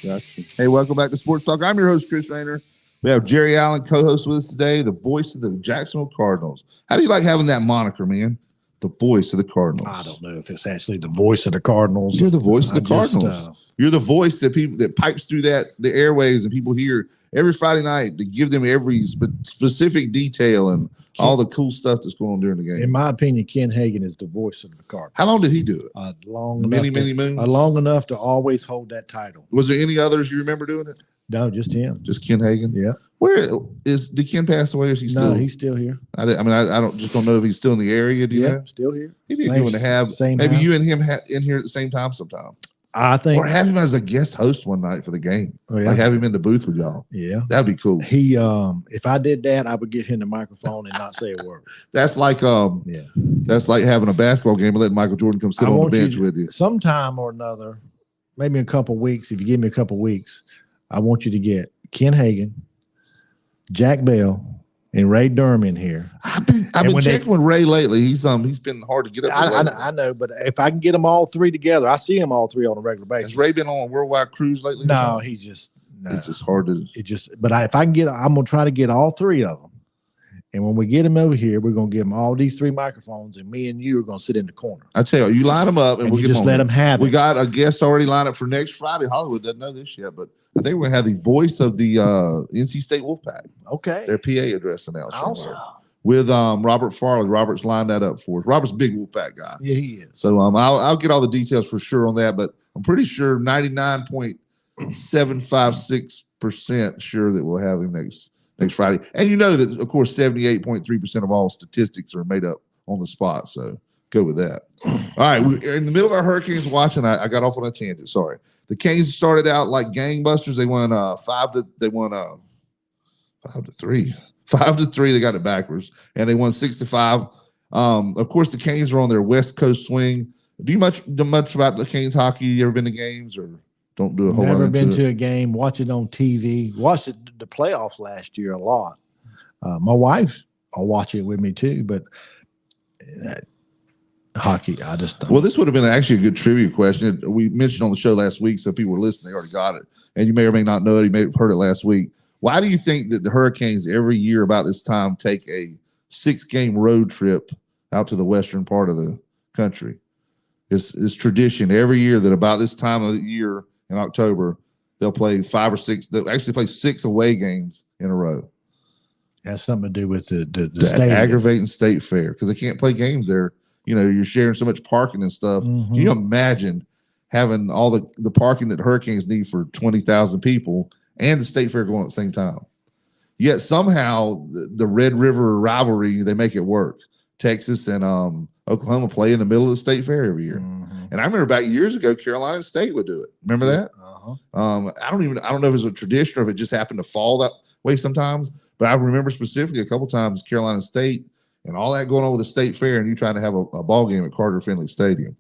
Gotcha. Hey, welcome back to Sports Talk. I'm your host, Chris Rayner. We have Jerry Allen co-host with us today, the voice of the Jacksonville Cardinals. How do you like having that moniker, man? The voice of the Cardinals. I don't know if it's actually the voice of the Cardinals. You're the voice of the Cardinals. You're the voice that people that pipes through the airwaves and people hear every Friday night to give them every specific detail and all the cool stuff that's going on during the game. In my opinion, Ken Hagan is the voice of the Cardinals. How long did he do it? Long many enough. moons. Long enough to always hold that title. Was there any others you remember doing it? No, just him. Just Ken Hagan. Yeah. Did Ken pass away? Or is he still? No, he's still here. I don't know if he's still in the area. Do you know? Still here. He'd be good to have. Maybe you and him in here at the same time sometime. I think, or have him as a guest host one night for the game. Oh, yeah. Like have him in the booth with y'all. Yeah, that'd be cool. He, if I did that, I would give him the microphone and not say a word. That's like, that's like having a basketball game and letting Michael Jordan come sit on the bench with you. Sometime or another, maybe in a couple of weeks. If you give me a couple of weeks, I want you to get Ken Hagan, Jack Bell, and Ray Durham in here. I've been checking with Ray lately. He's been hard to get up. I know, but if I can get them all three together, I see them all three on a regular basis. Has Ray been on a worldwide cruise lately? No, it's just hard to. But if I can get, I'm gonna try to get all three of them. And when we get them over here, we're gonna give them all these three microphones, and me and you are gonna sit in the corner. I tell you, you line them up, and we'll just let them have it. We got a guest already lined up for next Friday. Hollywood doesn't know this yet, but I think we're gonna have the voice of the NC State Wolfpack. Okay. Their PA address announced. Awesome. With Robert Farley. Robert's lined that up for us. Robert's a big Wolfpack guy. Yeah, he is. So I'll get all the details for sure on that, but I'm pretty sure 99.756% sure that we'll have him next Friday. And you know that, of course, 78.3% of all statistics are made up on the spot. So go with that. All right. We're in the middle of our Hurricanes watching. I got off on a tangent. Sorry. The Canes started out like gangbusters. They won 5-3. 5-3. They got it backwards, and they won 6-5. Of course, the Canes are on their West Coast swing. Do you know much about the Canes hockey? You ever been to games or don't do a whole lot? Never been to a game. Watch it on TV. Watched the playoffs last year a lot. My wife, I'll watch it with me too, but hockey, I just don't. Well, this would have been actually a good trivia question. We mentioned on the show last week, so people were listening. They already got it, and you may or may not know it. You may have heard it last week. Why do you think that the Hurricanes every year about this time take a 6-game road trip out to the western part of the country? It's tradition every year that about this time of the year in October, they'll play 5 or 6. They'll actually play 6 away games in a row. Has something to do with the stadium. Aggravating state fair because they can't play games there. You know, you're sharing so much parking and stuff. Mm-hmm. Can you imagine having all the parking that the Hurricanes need for 20,000 people and the state fair going at the same time? Yet somehow the Red River rivalry, they make it work. Texas and Oklahoma play in the middle of the state fair every year. Mm-hmm. And I remember about years ago, Carolina State would do it. Remember that? Uh-huh. I don't know if it was a tradition or if it just happened to fall that way sometimes. But I remember specifically a couple times Carolina State and all that going on with the state fair, and you trying to have a ball game at Carter Finley Stadium.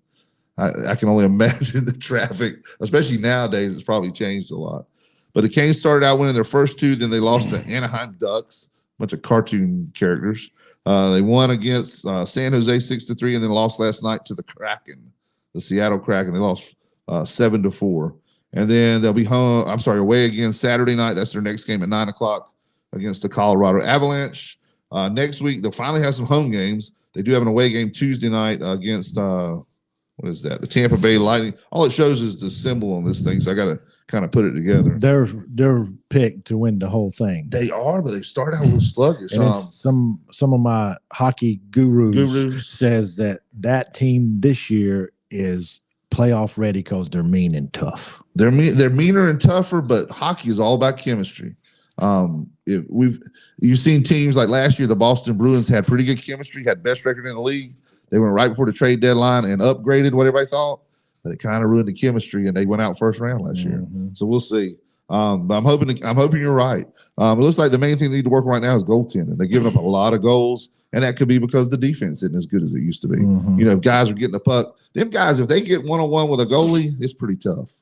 I can only imagine the traffic, especially nowadays. It's probably changed a lot. But the Canes started out winning their first 2, then they lost to Anaheim Ducks, a bunch of cartoon characters. They won against San Jose 6-3, and then lost last night to the Kraken, the Seattle Kraken. They lost 7-4, and then they'll be away again Saturday night. That's their next game at 9:00 against the Colorado Avalanche. Next week they'll finally have some home games. They do have an away game Tuesday night against what is that? The Tampa Bay Lightning. All it shows is the symbol on this thing, so I got to kind of put it together. They're picked to win the whole thing. They are, but they start out a little sluggish. And some of my hockey gurus says that team this year is playoff ready because they're mean and tough. They're meaner and tougher, but hockey is all about chemistry. You've seen teams like last year, the Boston Bruins had pretty good chemistry, had best record in the league. They went right before the trade deadline and upgraded what everybody thought. But it kind of ruined the chemistry, and they went out first round last year. So we'll see. But I'm hoping you're right. It looks like the main thing they need to work on right now is goaltending. They're giving up a lot of goals, and that could be because the defense isn't as good as it used to be. You know, if guys are getting the puck, them guys, if they get one-on-one with a goalie, it's pretty tough.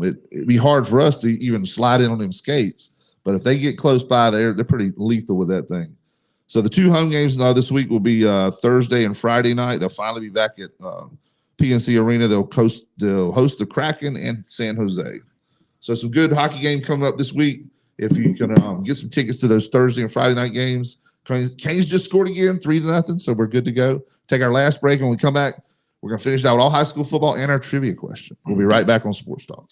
It'd be hard for us to even slide in on them skates. But if they get close by, they're pretty lethal with that thing. So the 2 home games this week will be Thursday and Friday night. They'll finally be back at PNC Arena. They'll host the Kraken and San Jose. So some good hockey game coming up this week. If you can get some tickets to those Thursday and Friday night games. Canes just scored again, 3-0, so we're good to go. Take our last break. When we come back, we're going to finish out with all high school football and our trivia question. We'll be right back on Sports Talk.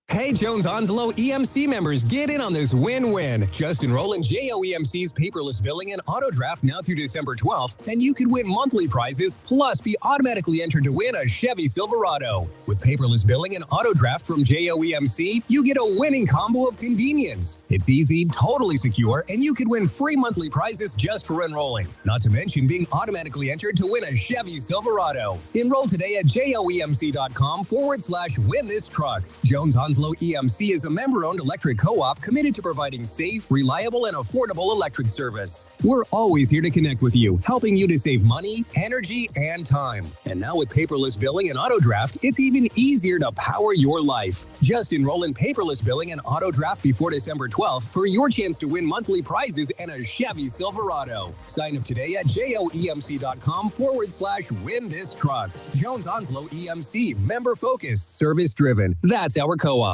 Hey, Jones Onslow EMC members, get in on this win-win. Just enroll in JOEMC's paperless billing and auto draft now through December 12th, and you could win monthly prizes, plus be automatically entered to win a Chevy Silverado. With paperless billing and auto draft from JOEMC, you get a winning combo of convenience. It's easy, totally secure, and you could win free monthly prizes just for enrolling. Not to mention being automatically entered to win a Chevy Silverado. Enroll today at joemc.com/win this truck. Jones Onslow EMC is a member-owned electric co-op committed to providing safe, reliable, and affordable electric service. We're always here to connect with you, helping you to save money, energy, and time. And now with paperless billing and auto draft, it's even easier to power your life. Just enroll in paperless billing and auto draft before December 12th for your chance to win monthly prizes and a Chevy Silverado. Sign up today at joemc.com/win this truck. Jones Onslow EMC, member-focused, service-driven. That's our co-op.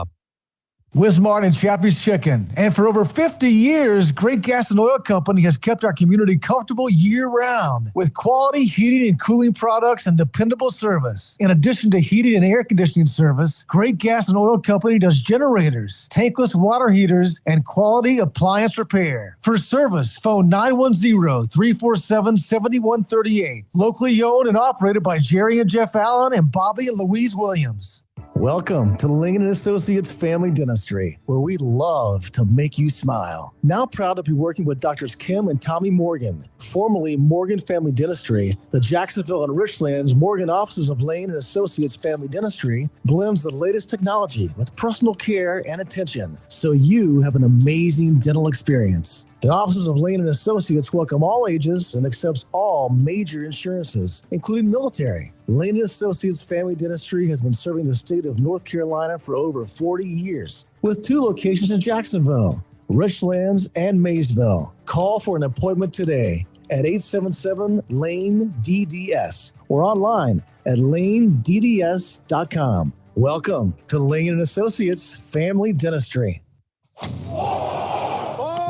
Wismart and Chappie's Chicken. And for over 50 years, Great Gas and Oil Company has kept our community comfortable year-round with quality heating and cooling products and dependable service. In addition to heating and air conditioning service, Great Gas and Oil Company does generators, tankless water heaters, and quality appliance repair. For service, phone 910-347-7138. Locally owned and operated by Jerry and Jeff Allen and Bobby and Louise Williams. Welcome to Lane & Associates Family Dentistry, where we love to make you smile. Now proud to be working with Doctors Kim and Tommy Morgan, formerly Morgan Family Dentistry. The Jacksonville and Richlands Morgan offices of Lane & Associates Family Dentistry blends the latest technology with personal care and attention, so you have an amazing dental experience. The offices of Lane & Associates welcome all ages and accepts all major insurances, including military. Lane & Associates Family Dentistry has been serving the state of North Carolina for over 40 years, with 2 locations in Jacksonville, Richlands, and Maysville. Call for an appointment today at 877-LANE-DDS or online at lanedds.com. Welcome to Lane & Associates Family Dentistry.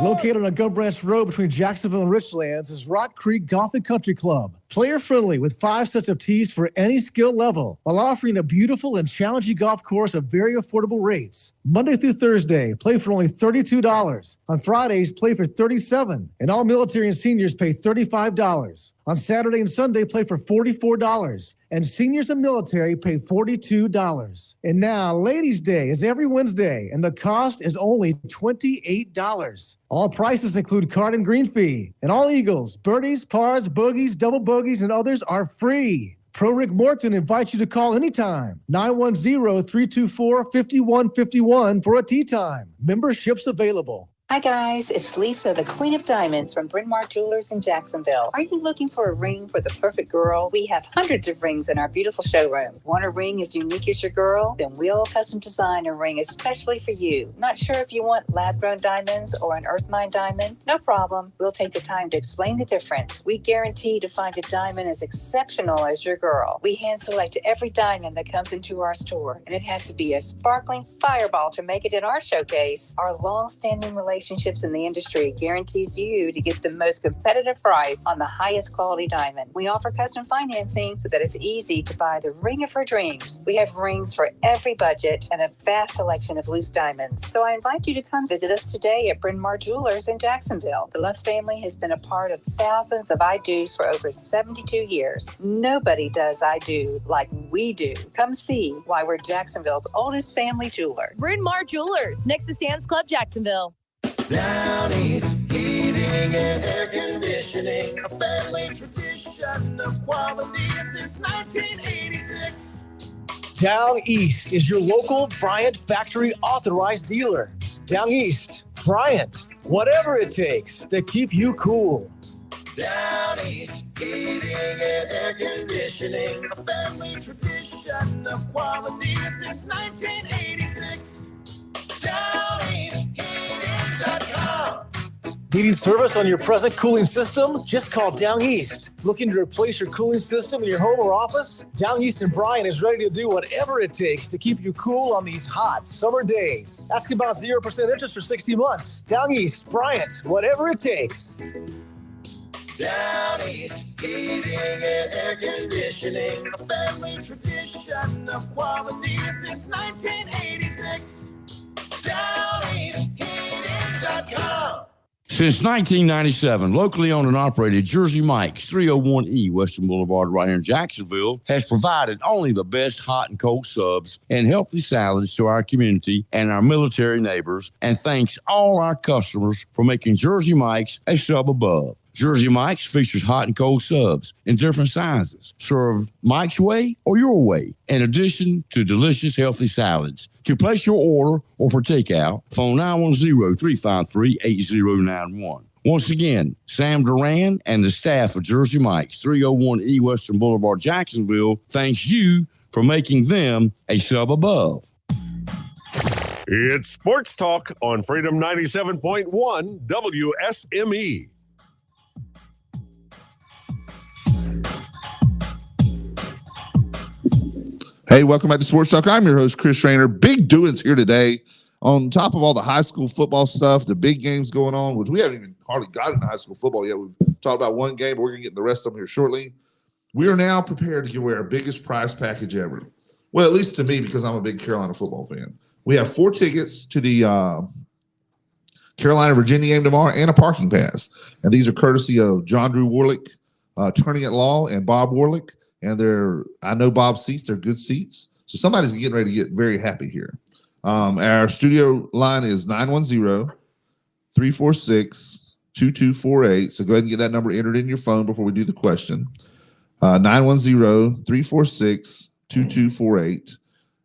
Located on Gum Branch Road between Jacksonville and Richlands is Rock Creek Golf and Country Club. Player friendly with 5 sets of tees for any skill level, while offering a beautiful and challenging golf course at very affordable rates. Monday through Thursday, play for only $32. On Fridays, play for $37. And all military and seniors pay $35. On Saturday and Sunday, play for $44. And seniors and military pay $42. And now, Ladies' Day is every Wednesday, and the cost is only $28. All prices include card and green fee. And all eagles, birdies, pars, bogeys, double bogeys, and others are free. Pro Rick Morton invites you to call anytime. 910-324-5151 for a tee time. Memberships available. Hi guys, it's Lisa, the Queen of Diamonds from Bryn Mawr Jewelers in Jacksonville. Are you looking for a ring for the perfect girl? We have hundreds of rings in our beautiful showroom. Want a ring as unique as your girl? Then we'll custom design a ring especially for you. Not sure if you want lab-grown diamonds or an earth mine diamond? No problem. We'll take the time to explain the difference. We guarantee to find a diamond as exceptional as your girl. We hand select every diamond that comes into our store, and it has to be a sparkling fireball to make it in our showcase. Our long-standing relationships in the industry guarantees you to get the most competitive price on the highest quality diamond. We offer custom financing so that it's easy to buy the ring of her dreams. We have rings for every budget and a vast selection of loose diamonds. So I invite you to come visit us today at Bryn Mawr Jewelers in Jacksonville. The Lutz family has been a part of thousands of I Do's for over 72 years. Nobody does I Do like we do. Come see why we're Jacksonville's oldest family jeweler. Bryn Mawr Jewelers, next to Sam's Club, Jacksonville. Down East, heating and air conditioning, a family tradition of quality since 1986. Down East is your local Bryant Factory authorized dealer. Down East, Bryant, whatever it takes to keep you cool. Down East, heating and air conditioning, a family tradition of quality since 1986. Down East, heating.com. Needing service on your present cooling system? Just call Down East. Looking to replace your cooling system in your home or office? Down East and Bryan is ready to do whatever it takes to keep you cool on these hot summer days. Ask about 0% interest for 60 months. Down East, Bryant, whatever it takes. Down East, heating and air conditioning, a family tradition of quality since 1986. Down East, heating.com. Since 1997, locally owned and operated Jersey Mike's, 301E Western Boulevard right here in Jacksonville, has provided only the best hot and cold subs and healthy salads to our community and our military neighbors, and thanks all our customers for making Jersey Mike's a sub above. Jersey Mike's features hot and cold subs in different sizes, served Mike's way or your way, in addition to delicious, healthy salads. To place your order or for takeout, phone 910-353-8091. Once again, Sam Duran and the staff of Jersey Mike's, 301E Western Boulevard, Jacksonville, thanks you for making them a sub above. It's Sports Talk on Freedom 97.1 WSME. Hey, welcome back to Sports Talk. I'm your host, Chris Rainer. Big doings here today. On top of all the high school football stuff, the big games going on, which we haven't even hardly gotten to high school football yet. We've talked about one game, but we're going to get the rest of them here shortly. We are now prepared to give away our biggest prize package ever. Well, at least to me, because I'm a big Carolina football fan. We have 4 tickets to the Carolina-Virginia game tomorrow and a parking pass. And these are courtesy of John Drew Warlick, Attorney at Law, and Bob Warlick. And I know Bob's seats. They're good seats. So somebody's getting ready to get very happy here. Our studio line is 910-346-2248. So go ahead and get that number entered in your phone before we do the question. 910-346-2248.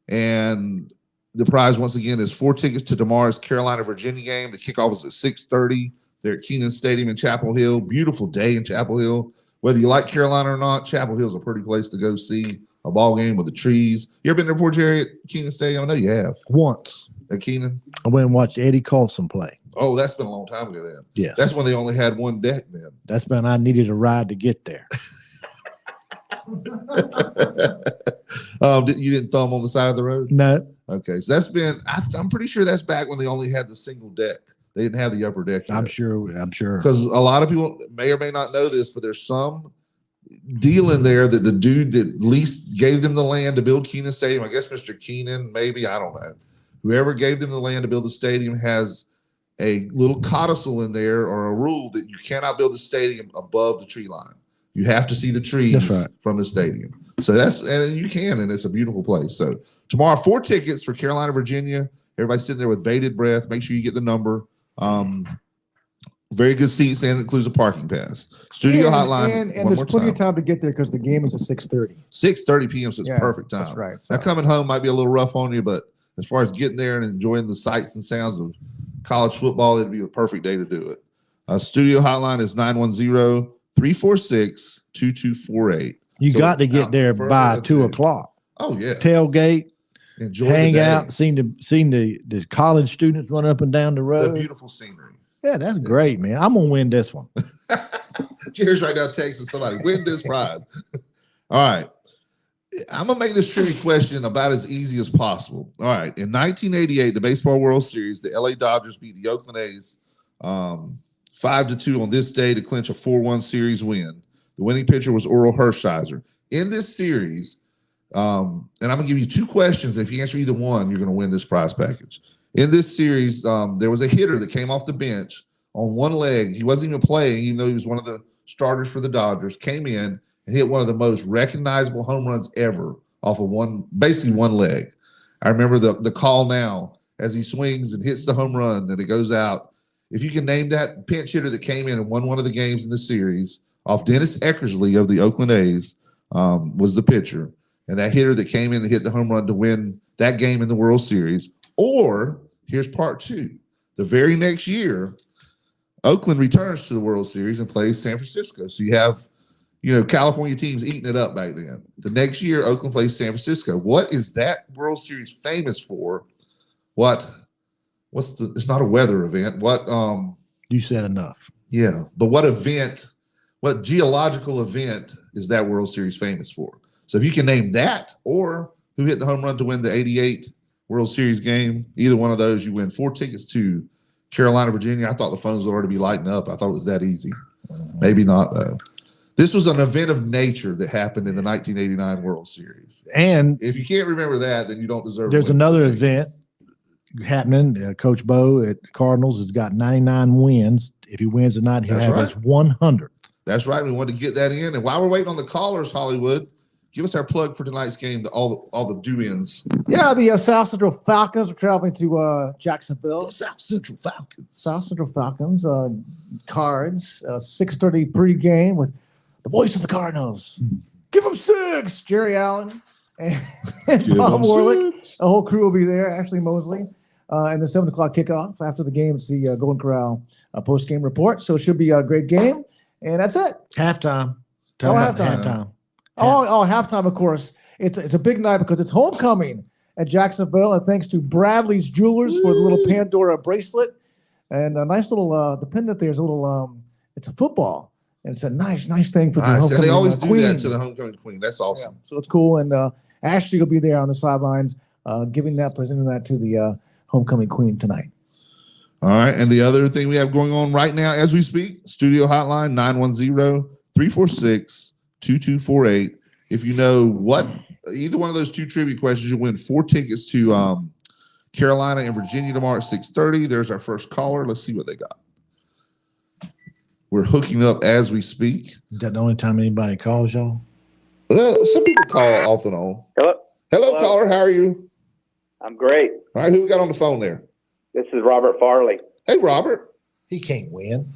And the prize, once again, is 4 tickets to tomorrow's Carolina-Virginia game. The kickoff is at 6:30. They're at Keenan Stadium in Chapel Hill. Beautiful day in Chapel Hill. Whether you like Carolina or not, Chapel Hill is a pretty place to go see a ball game with the trees. You ever been there before, Jerry, at Keenan Stadium? I know you have. Once. At Keenan? I went and watched Eddie Colson play. Oh, that's been a long time ago then. Yes. That's when they only had one deck then. That's when I needed a ride to get there. You didn't thumb on the side of the road? No. Okay, so that's been, I'm pretty sure that's back when they only had the single deck. They didn't have the upper deck yet. I'm sure. Because a lot of people may or may not know this, but there's some deal in there that the dude that least gave them the land to build Keenan Stadium, I guess Mr. Keenan, maybe, I don't know. Whoever gave them the land to build the stadium has a little codicil in there or a rule that you cannot build the stadium above the tree line. You have to see the trees from the stadium. So and you can, and it's a beautiful place. So tomorrow, 4 tickets for Carolina, Virginia. Everybody's sitting there with bated breath. Make sure you get the number. Very good seats and includes a parking pass. Studio hotline. And there's plenty of time to get there because the game is at 6:30. 6:30 p.m. So it's perfect time. That's right. So. Now coming home might be a little rough on you, but as far as getting there and enjoying the sights and sounds of college football, it'd be the perfect day to do it. Studio hotline is 910-346-2248. You got to get there by 2 o'clock. Oh yeah. Tailgate. Enjoy hang the day. out, seen the college students run up and down the road. The beautiful scenery. Yeah, that's great, man. I'm gonna win this one. Cheers right now, texting somebody. Win this prize. All right. I'm gonna make this trivia question about as easy as possible. All right. In 1988, the Baseball World Series, the LA Dodgers beat the Oakland A's 5-2 on this day to clinch a 4-1 series win. The winning pitcher was Oral Hershiser. In this series, and I'm gonna give you 2 questions. If you answer either one, you're gonna win this prize package. In this series, there was a hitter that came off the bench on one leg. He wasn't even playing, even though he was one of the starters for the Dodgers. Came in and hit one of the most recognizable home runs ever off of basically one leg. I remember the call now as he swings and hits the home run and it goes out. If you can name that pinch hitter that came in and won one of the games in the series, off Dennis Eckersley of the Oakland A's was the pitcher. And that hitter that came in and hit the home run to win that game in the World Series. Or here's part 2. The very next year, Oakland returns to the World Series and plays San Francisco. So you have, California teams eating it up back then. The next year, Oakland plays San Francisco. What is that World Series famous for? It's not a weather event. You said enough. Yeah. But what geological event is that World Series famous for? So if you can name that or who hit the home run to win the 88 World Series game, either one of those, you win 4 tickets to Carolina, Virginia. I thought the phones would already be lighting up. I thought it was that easy. Maybe not, though. This was an event of nature that happened in the 1989 World Series. And if you can't remember that, then you don't deserve There's another event happening. Coach Bo at Cardinals has got 99 wins. If he wins tonight, he'll have his 100. That's right. We want to get that in. And while we're waiting on the callers, Hollywood, give us our plug for tonight's game to all the do-ins. Yeah, the South Central Falcons are traveling to Jacksonville. The South Central Falcons. South Central Falcons. Cards. 6:30 pregame with the voice of the Cardinals. Give them 6, Jerry Allen and Bob Warlick. The whole crew will be there. Ashley Mosley. And the 7 o'clock kickoff after the game. It's the Golden Corral post-game report. So it should be a great game. And that's it. Halftime. Halftime. Halftime, of course. It's a big night because it's homecoming at Jacksonville. And thanks to Bradley's Jewelers for the little Pandora bracelet. And a nice little, the pendant there is a little, it's a football. And it's a nice thing for the homecoming and they always do queen. that to the homecoming queen. That's awesome. Yeah, so it's cool. And Ashley will be there on the sidelines presenting that to the homecoming queen tonight. All right. And the other thing we have going on right now as we speak, studio hotline 910-346-2248. If you know either one of those 2 trivia questions, you'll win 4 tickets to Carolina and Virginia tomorrow at 6:30. There's our first caller. Let's see what they got. We're hooking up as we speak. Is that the only time anybody calls y'all? Well, some people call off and on. Hello? Hello, Hello. caller. How are you? I'm great. All right, who we got on the phone there? This is Robert Farley. Hey, Robert. He can't win.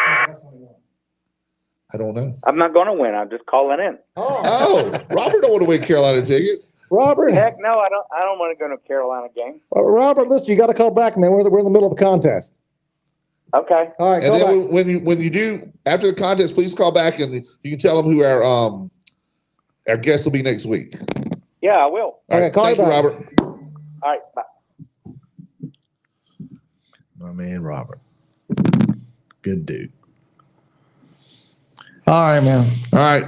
I don't know. I'm not going to win. I'm just calling in. Oh, Robert don't want to win Carolina tickets. Robert. Heck no, I don't want to go to a Carolina game. Robert, listen, you got to call back, man. We're in the middle of a contest. Okay. All right, And call then back. when you do after the contest, please call back and you can tell them who our guest will be next week. Yeah, I will. All right, call thank you you, back. Robert. All right, bye. My man, Robert. Good dude. All right, man. All right.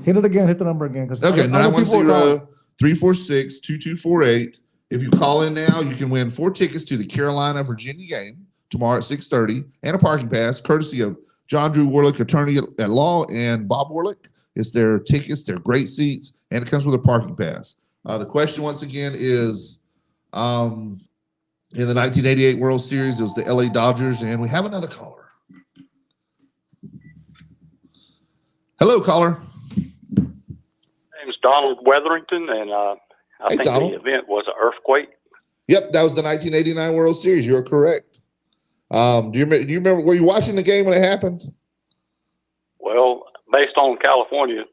Hit it again. Hit the number again. Okay, 910-346-2248. If you call in now, you can win 4 tickets to the Carolina-Virginia game tomorrow at 6:30 and a parking pass, courtesy of John Drew Warlick, attorney at law, and Bob Warlick. It's their tickets. They're great seats, and it comes with a parking pass. The question, once again, is in the 1988 World Series, it was the LA Dodgers, and we have another caller. Hello, caller. My name is Donald Wetherington, and I Hey, think Donald. the event was an earthquake. Yep, that was the 1989 World Series. You're correct. Do you remember? Were you watching the game when it happened? Well, based on California,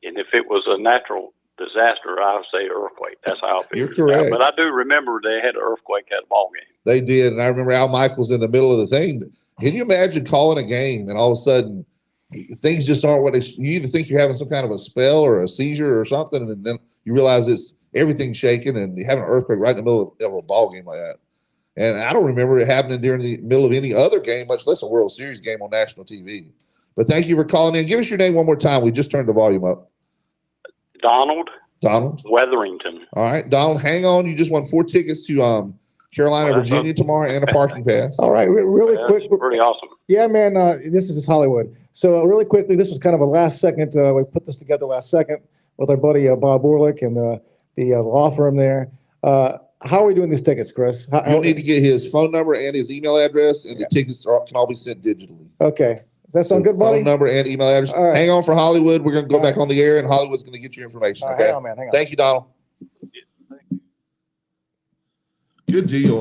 and if it was a natural disaster, I would say earthquake. That's how I feel. You're correct. But I do remember they had an earthquake at a ball game. They did, and I remember Al Michaels in the middle of the thing. Can you imagine calling a game and all of a sudden things just aren't what they? You either think you're having some kind of a spell or a seizure or something, and then you realize everything's shaking, and you have an earthquake right in the middle of a ball game like that. And I don't remember it happening during the middle of any other game, much less a World Series game on national TV. But thank you for calling in. Give us your name one more time. We just turned the volume up. Donald Wetherington. All right, Donald, hang on. You just won 4 tickets to Carolina, Virginia tomorrow, and a parking pass. All right, really quick. Pretty awesome. Yeah, man. This is Hollywood. So really quickly, this was kind of a last second. We put this together last second with our buddy Bob Orlick and the law firm there. How are we doing these tickets, Chris? You'll need to get his phone number and his email address, and the tickets can all be sent digitally. Okay. Does that sound good, buddy? Phone number and email address. All right. Hang on for Hollywood. We're going to go back on the air, and Hollywood's going to get your information. All right, Okay. hang on, man. Hang on. Thank you, Donald. Good deal.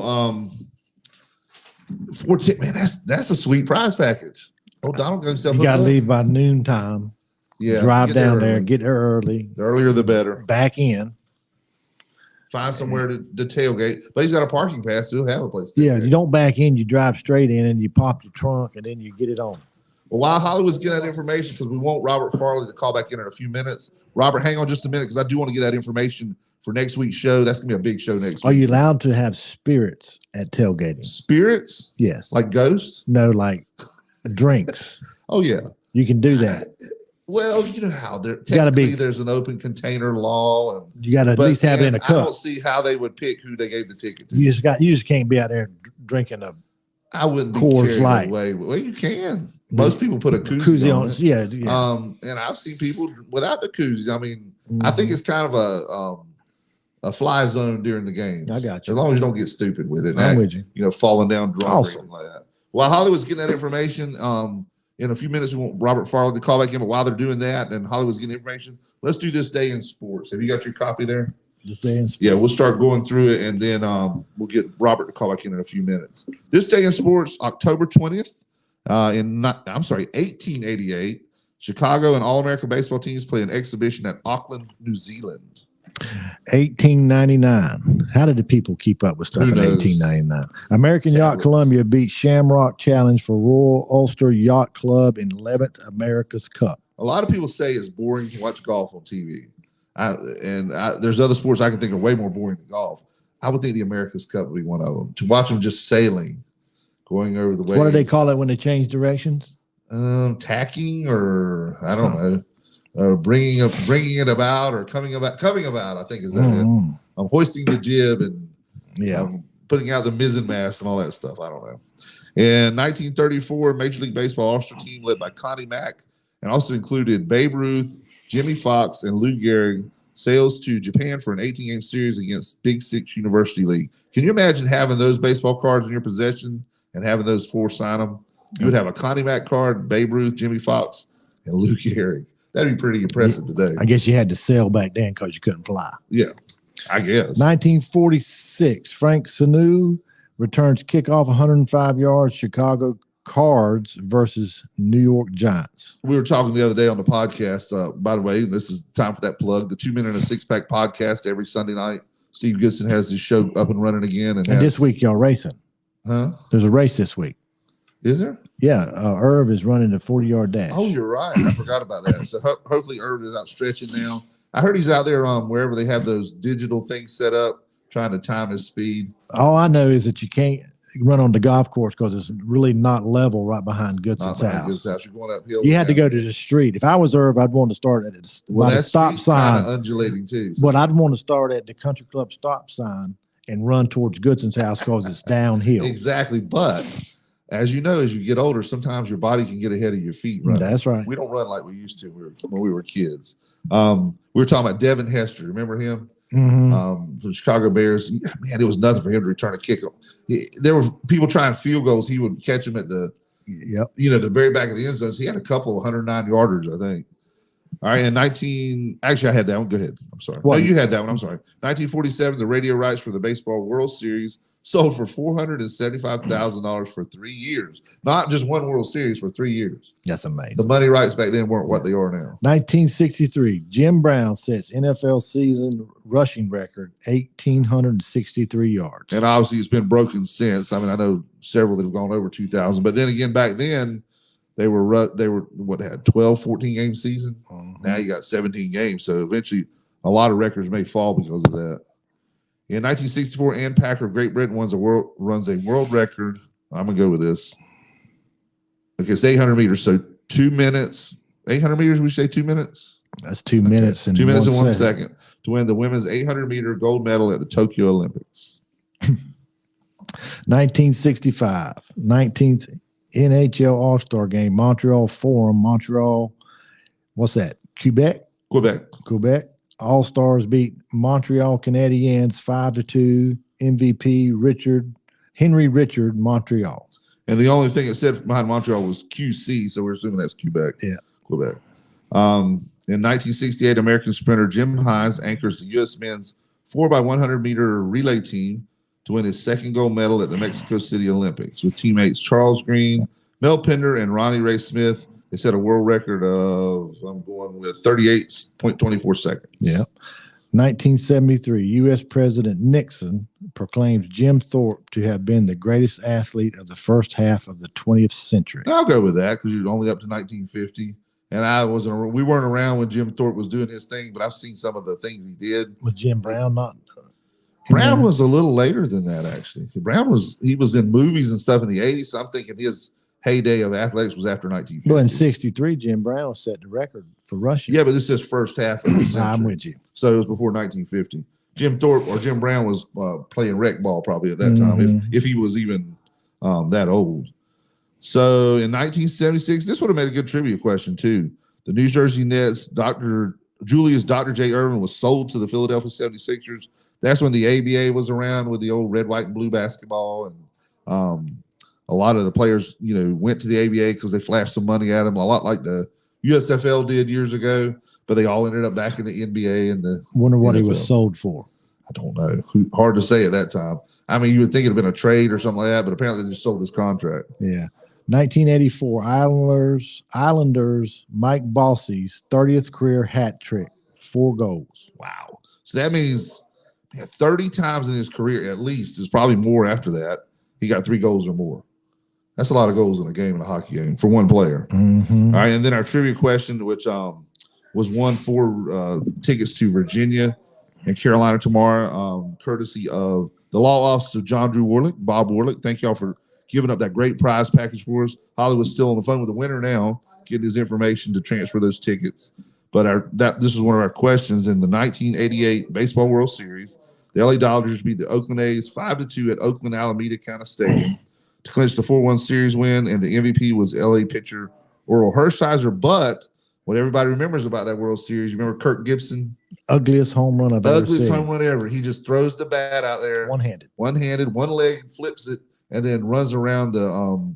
4 tickets, man. That's a sweet prize package. Oh, Donald got himself. You got to hooked up. leave by noontime. Yeah, Drive get there down there, early. get there early. The earlier the better. Back in. Find somewhere to tailgate. But he's got a parking pass. So he'll have a place to Yeah, tailgate. you don't back in, you drive straight in and you pop your trunk and then you get it on. Well, while Hollywood's getting that information, because we want Robert Farley to call back in a few minutes. Robert, hang on just a minute, because I do want to get that information for next week's show. That's going to be a big show next Are week. you allowed to have spirits at tailgating? Spirits? Yes. Like ghosts? No, like drinks. Oh, yeah. You can do that. Well, you know how there gotta be- technically there's an open container law, and You got to at least have it in a I cup. don't see how they would pick who they gave the ticket to. You just can't be out there drinking a I wouldn't be Coors carried Light. away. Well, you can. Most people put a koozie on it. Yeah. And I've seen people without the koozies. I mean, I think it's kind of a fly zone during the games. I got you. As long as you don't get stupid with it. I'm with you. You know, falling down drunk Awesome. or anything like that. While Hollywood's getting that information, in a few minutes, we want Robert Farley to call back in. But while they're doing that and Hollywood's getting information, let's do this day in sports. Have you got your copy there? This day in sports. Yeah, we'll start going through it, and then we'll get Robert to call back in a few minutes. This day in sports, October 20th, 1888, Chicago and All-American baseball teams play an exhibition at Auckland, New Zealand. 1899. How did the people keep up with stuff Who in knows? 1899? American Yacht Columbia beat Shamrock Challenge for Royal Ulster Yacht Club in 11th America's Cup. A lot of people say it's boring to watch golf on TV. There's other sports I can think are way more boring than golf. I would think the America's Cup would be one of them. To watch them just sailing, going over the waves. What do they call it when they change directions? Tacking, or I don't know. Bringing it about, or coming about. I think is that it. I'm hoisting the jib and putting out the mizzen mast and all that stuff. I don't know. In 1934, Major League Baseball All-Star team led by Connie Mack and also included Babe Ruth, Jimmy Fox, and Lou Gehrig sails to Japan for an 18-game series against Big Six University League. Can you imagine having those baseball cards in your possession and having those 4 sign them? You would have a Connie Mack card, Babe Ruth, Jimmy Fox, and Lou Gehrig. That'd be pretty impressive today. I guess you had to sail back then because you couldn't fly. Yeah, I guess. 1946, Frank Sanu returns kickoff 105 yards, Chicago Cards versus New York Giants. We were talking the other day on the podcast. By the way, this is time for that plug. The 2 Minute and a Six Pack podcast every Sunday night. Steve Goodson has his show up and running again. And this week, y'all racing. Huh? There's a race this week. Is there? Yeah. Irv is running a 40-yard dash. Oh, you're right. I forgot about that. So hopefully Irv is out stretching now. I heard he's out there wherever they have those digital things set up, trying to time his speed. All I know is that you can't run on the golf course because it's really not level right behind Goodson's house. You're going uphill. You had to go to the street. If I was Irv, I'd want to start at the stop sign. Kind of undulating too. But I'd want to start at the country club stop sign and run towards Goodson's house because it's downhill. Exactly. But as you know, as you get older, sometimes your body can get ahead of your feet. Right? That's right. We don't run like we used to when we were kids. We were talking about Devin Hester. Remember him? Mm-hmm. From Chicago Bears. Man, it was nothing for him to return a kick. There were people trying field goals. He would catch them at the the very back of the end zone. So he had a couple of 109-yarders, I think. All right, and actually I had that one. Go ahead. I'm sorry. What? No, you had that one. I'm sorry. 1947, the radio rights for the Baseball World Series sold for $475,000 for 3 years. Not just one World Series, for 3 years. That's amazing. The money rights back then weren't what they are now. 1963, Jim Brown sets NFL season rushing record, 1,863 yards. And obviously it's been broken since. I mean, I know several that have gone over 2,000. But then again, back then, they had 12, 14 game season. Mm-hmm. Now you got 17 games. So eventually a lot of records may fall because of that. In 1964, Ann Packer of Great Britain runs a world record. I'm going to go with this. Okay, it's 800 meters. So 2 minutes. 800 meters, we say 2 minutes? That's 2 minutes and 2 minutes and 1 second. second to win the women's 800-meter gold medal at the Tokyo Olympics. 1965, 19th NHL All-Star Game, Montreal Forum, Montreal. What's that? Quebec. All-Stars beat Montreal Canadiens 5-2. MVP Henry Richard, Montreal. And the only thing it said behind Montreal was QC, so we're assuming that's Quebec. Yeah. Quebec. In 1968, American sprinter Jim Hines anchors the U.S. men's 4x100 meter relay team to win his second gold medal at the Mexico City Olympics with teammates Charles Green, Mel Pender, and Ronnie Ray Smith. They set a world record of, I'm going with 38.24 seconds. Yeah. 1973, U.S. President Nixon proclaims Jim Thorpe to have been the greatest athlete of the first half of the 20th century. And I'll go with that because you're only up to 1950. And we weren't around when Jim Thorpe was doing his thing, but I've seen some of the things he did. With Jim Brown, Brown was a little later than that, actually. Brown was in movies and stuff in the 80s. So I'm thinking his heyday of athletics was after 1950. Well, in 63, Jim Brown set the record for rushing. Yeah, but this is first half of the century. I'm with you. So it was before 1950. Jim Thorpe or Jim Brown was playing rec ball probably at that time, if he was even that old. So in 1976, this would have made a good trivia question too. The New Jersey Nets, Dr. J. Irvin was sold to the Philadelphia 76ers. That's when the ABA was around with the old red, white, and blue basketball. And a lot of the players, went to the ABA because they flashed some money at them, a lot like the USFL did years ago. But they all ended up back in the NBA and the Wonder what NFL. he was sold for. I don't know. Hard to say at that time. I mean, you would think it'd have been a trade or something like that, but apparently they just sold his contract. Yeah. 1984, Islanders Mike Bossy's 30th career hat trick, 4 goals. Wow. So that means 30 times in his career, at least, there's probably more after that, he got 3 goals or more. That's a lot of goals in a game, in a hockey game, for one player. Mm-hmm. All right, and then our trivia question, which was won for tickets to Virginia and Carolina tomorrow, courtesy of the law office of John Drew Warlick, Bob Warlick. Thank y'all for giving up that great prize package for us. Hollywood's still on the phone with the winner now, getting his information to transfer those tickets. But this is one of our questions. In the 1988 Baseball World Series, the LA Dodgers beat the Oakland A's 5-2 at Oakland Alameda County Stadium to clinch the 4-1 series win, and the MVP was LA pitcher Orel Hershiser. But what everybody remembers about that World Series, you remember Kirk Gibson? Ugliest home run I've ever seen. Ugliest home run ever. He just throws the bat out there. One-handed, one leg, flips it, and then runs around the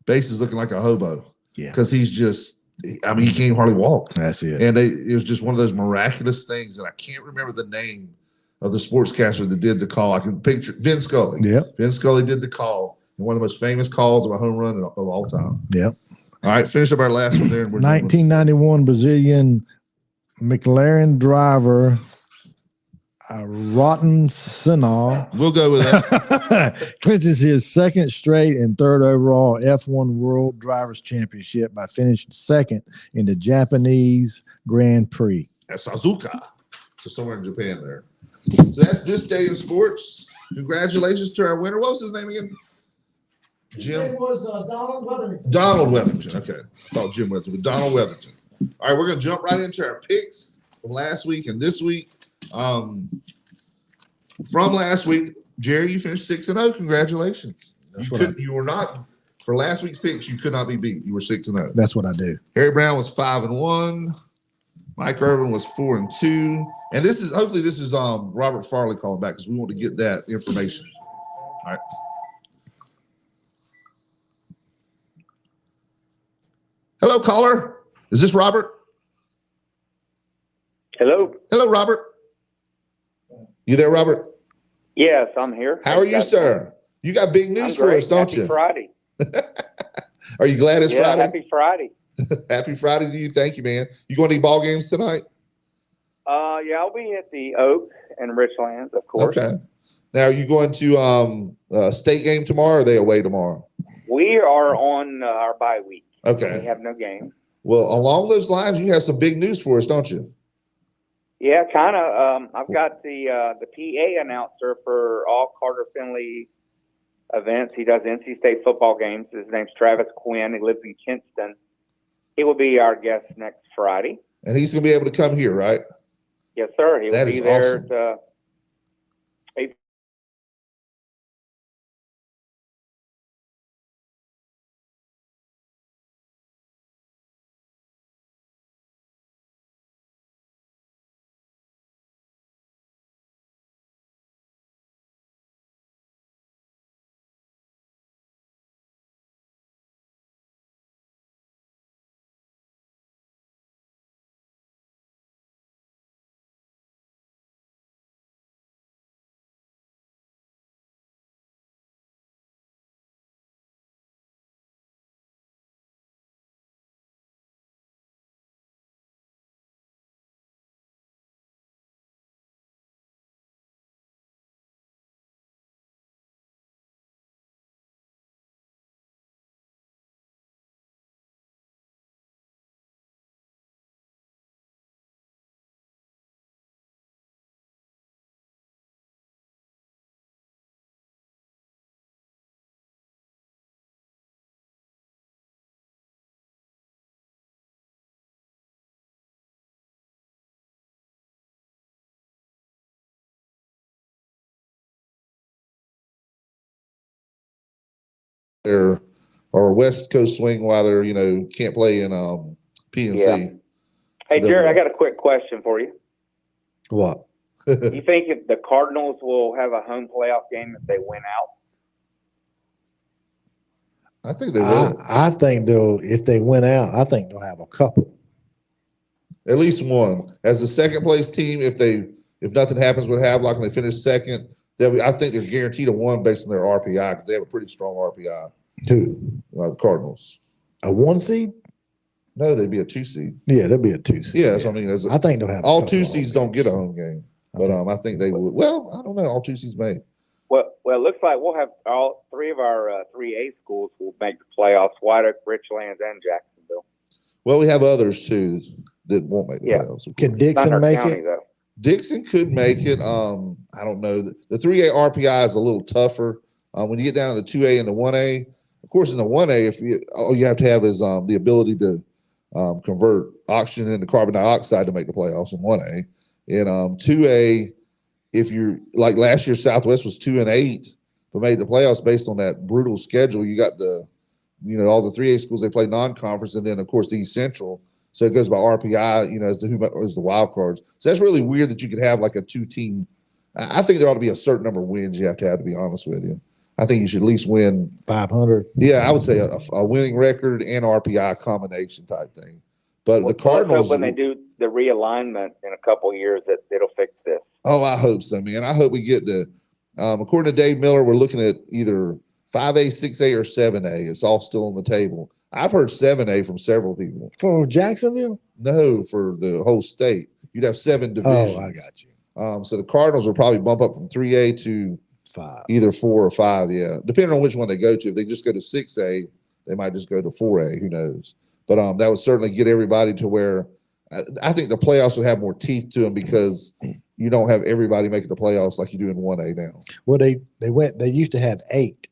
bases looking like a hobo. Yeah. Because he's just I mean, he can't hardly walk. That's it. And it was just one of those miraculous things. And I can't remember the name of the sportscaster that did the call. I can picture Vin Scully. Yep. Vin Scully did the call. And one of the most famous calls of a home run of all time. Yep. All right, finish up our last one there. 1991 Brazilian McLaren driver, Rotten Senna. We'll go with that. Clinches his second straight and third overall F1 World Drivers' Championship by finishing second in the Japanese Grand Prix. At Suzuka. So somewhere in Japan there. So that's this day in sports. Congratulations to our winner. What was his name again? Jim. It was Donald Weatherington. Donald Weatherington. Okay. I thought Jim Weatherington, but Donald Weatherington. All right, we're going to jump right into our picks from last week and this week. From last week, Jerry, you finished 6-0. Congratulations. You were not, for last week's picks, you could not be beat. You were 6-0. That's what I do. Harry Brown was 5-1. Mike Irvin was 4-2. And hopefully this is Robert Farley calling back because we want to get that information. All right. Hello, caller. Is this Robert? Hello. Hello, Robert. You there, Robert? Yes, I'm here. How are you, sir? You got big news for us, don't you? Friday. Are you glad it's Friday? Happy Friday. Happy Friday to you. Thank you, man. You going to any ball games tonight? Yeah, I'll be at the Oak and Richlands, of course. Okay. Now, are you going to state game tomorrow, or are they away tomorrow? We are on our bye week. Okay. We have no game. Well, along those lines, you have some big news for us, don't you? Yeah, kind of. I've got the PA announcer for all Carter Finley events. He does NC State football games. His name's Travis Quinn. He lives in Kinston. He will be our guest next Friday. And he's going to be able to come here, right? Yes, sir. He will be there awesome. at 8. Or West Coast swing while they're, can't play in PNC. Yeah. Hey, Jerry, I got a quick question for you. What? You think if the Cardinals will have a home playoff game if they win out? I think they will. I think if they win out, I think they'll have a couple. At least one. As the second place team, if nothing happens with Havelock and they finish second, I think they're guaranteed a one based on their RPI because they have a pretty strong RPI. Who? The Cardinals. A 1 seed? No, they'd be a 2 seed. Yeah, they'll be a 2 seed. Yeah, that's what I mean. I think they'll have all 2 seeds don't get a home game, but I think they would. Well, I don't know. All 2 seeds may. Well, it looks like we'll have all 3 of our 3A schools will make the playoffs: White Oak, Richlands, and Jacksonville. Well, we have others too that won't make the playoffs. Can Dixon make County, it? Though. Dixon could make it. I don't know. The 3A RPI is a little tougher. When you get down to the 2A and the 1A, of course, in the 1A, all you have to have is the ability to convert oxygen into carbon dioxide to make the playoffs in 1A. In 2A, if you're like last year, Southwest was 2-8, but made the playoffs based on that brutal schedule. You got all the 3A schools, they play non-conference, and then of course the East Central. So it goes by RPI, as the wild cards. So that's really weird that you could have like a 2-team. I think there ought to be a certain number of wins you have, to be honest with you. I think you should at least win 500. Yeah, I would say a winning record and RPI combination type thing. But the Cardinals, when they do the realignment in a couple years, that it'll fix this. Oh, I hope so, man. I hope we get to. According to Dave Miller, we're looking at either 5A, 6A, or 7A. It's all still on the table. I've heard 7A from several people. For Jacksonville? No, for the whole state. You'd have 7 divisions. Oh, I got you. So the Cardinals will probably bump up from 3A to 5, either 4 or 5. Yeah, depending on which one they go to. If they just go to 6A, they might just go to 4A. Who knows? But that would certainly get everybody to where I think the playoffs would have more teeth to them because you don't have everybody making the playoffs like you do in 1A now. Well, they used to have 8.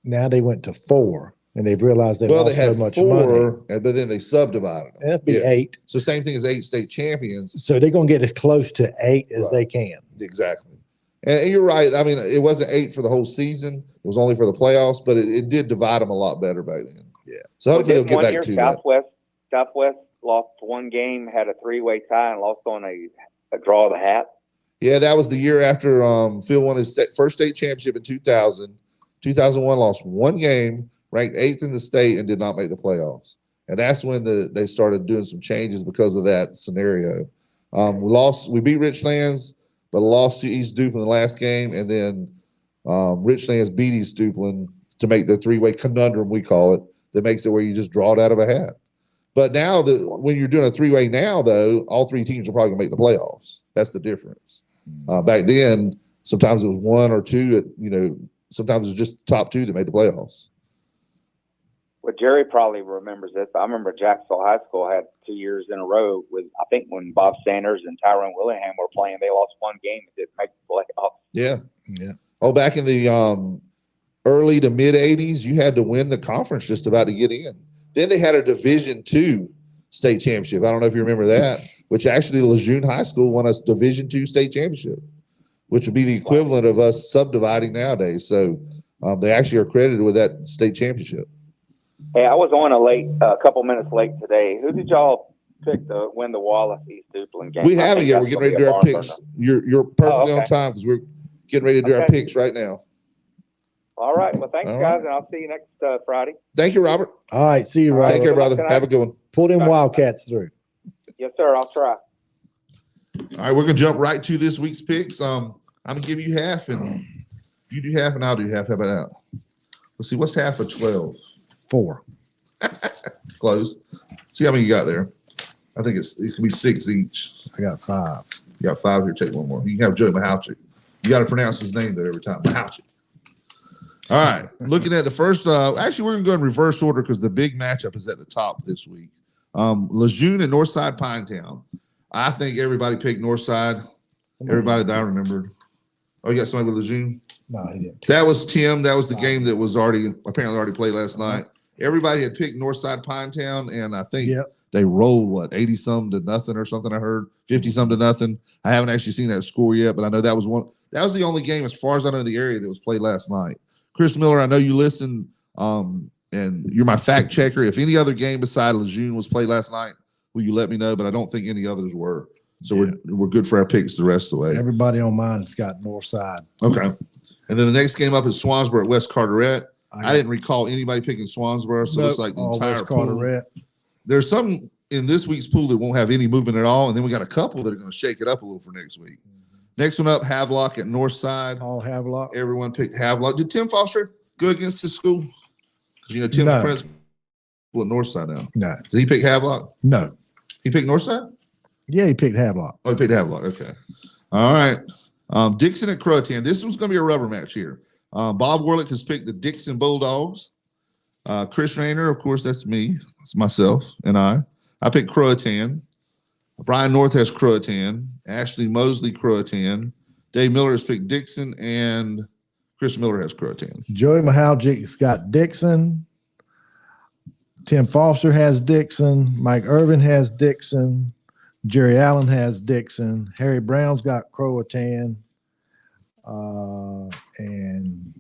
Now they went to 4, and they've realized they lost so much 4, money. But then they subdivided them. That'd be 8. So same thing as 8 state champions. So they're going to get as close to 8 as they can. Exactly. And you're right. I mean, it wasn't 8 for the whole season. It was only for the playoffs, but it did divide them a lot better back then. Yeah. So hopefully they'll get back to Southwest lost one game, had a 3-way tie, and lost on a draw of the hat. Yeah, that was the year after Phil won his first state championship in 2000. 2001 lost one game, ranked 8th in the state, and did not make the playoffs. And that's when they started doing some changes because of that scenario. We beat Richlands, but lost to East Duplin the last game, and then Richlands beat East Duplin to make the 3-way conundrum, we call it, that makes it where you just draw it out of a hat. But now when you're doing a 3-way now, though, all 3 teams are probably going to make the playoffs. That's the difference. Back then, sometimes it was 1 or 2. Sometimes it was just top 2 that made the playoffs. Well, Jerry probably remembers this. I remember Jacksonville High School had 2 years in a row I think when Bob Sanders and Tyrone Willingham were playing, they lost one game and didn't make the playoffs. Yeah. Oh, back in the early to mid 80s, you had to win the conference just about to get in. Then they had a Division II state championship. I don't know if you remember that, which actually Lejeune High School won a Division II state championship, which would be the equivalent of us subdividing nowadays. So they actually are credited with that state championship. Hey, I was on a couple minutes late today. Who did y'all pick to win the Wallace East Duplin game? We haven't yet. We're getting ready to do our picks. You're perfectly on time because we're getting ready to do our picks right now. All right. Well, thanks, guys, and I'll see you next Friday. Thank you, Robert. All right. See you, Robert. Take care, brother. Have a good one. Pull them Wildcats through. Yes, sir. I'll try. All right, we're gonna jump right to this week's picks. I'm gonna give you half, and you do half, and I'll do half. How about that? Let's see, what's half of 12? 4. Close. See how many you got there. I think it can be 6 each. I got 5. You got 5 here. Take one more. You can have Joe Mahalchik. You got to pronounce his name though every time. Mahalchik. All right. Looking at the first. Actually, we're gonna go in reverse order because the big matchup is at the top this week. Lejeune and Northside Pinetown. I think everybody picked Northside. Everybody that I remembered. Oh, you got somebody with Lejeune? No, he didn't. That was Tim. That was the game that was apparently already played last night. Everybody had picked Northside Pinetown, and I think they rolled 80-some to nothing or something. I heard 50-some to nothing. I haven't actually seen that score yet, but I know that was one. That was the only game, as far as I know, in the area that was played last night. Chris Miller, I know you listen, and you're my fact checker. If any other game beside Lejeune was played last night, will you let me know? But I don't think any others were. So we're good for our picks the rest of the way. Everybody on mine has got Northside. Okay. And then the next game up is Swansboro at West Carteret. I didn't recall anybody picking Swansboro, so it's like the entire West pool. Carteret. There's some in this week's pool that won't have any movement at all, and then we got a couple that are going to shake it up a little for next week. Next one up, Havelock at Northside. All Havelock. Everyone picked Havelock. Did Tim Foster go against his school? Because Tim's principal at Northside now. No. Did he pick Havelock? No. He picked Northside? Yeah, he picked Havelock. Oh, he picked Havelock. Okay. All right. Dixon at Croatan. This one's going to be a rubber match here. Bob Warlick has picked the Dixon Bulldogs. Chris Rayner, of course, that's me. That's myself and I. I picked Croatan. Brian North has Croatan. Ashley Mosley, Croatan. Dave Miller has picked Dixon, and Chris Miller has Croatan. Joey Mahaljik's got Dixon. Tim Foster has Dixon. Mike Irvin has Dixon. Jerry Allen has Dixon. Harry Brown's got Croatan. And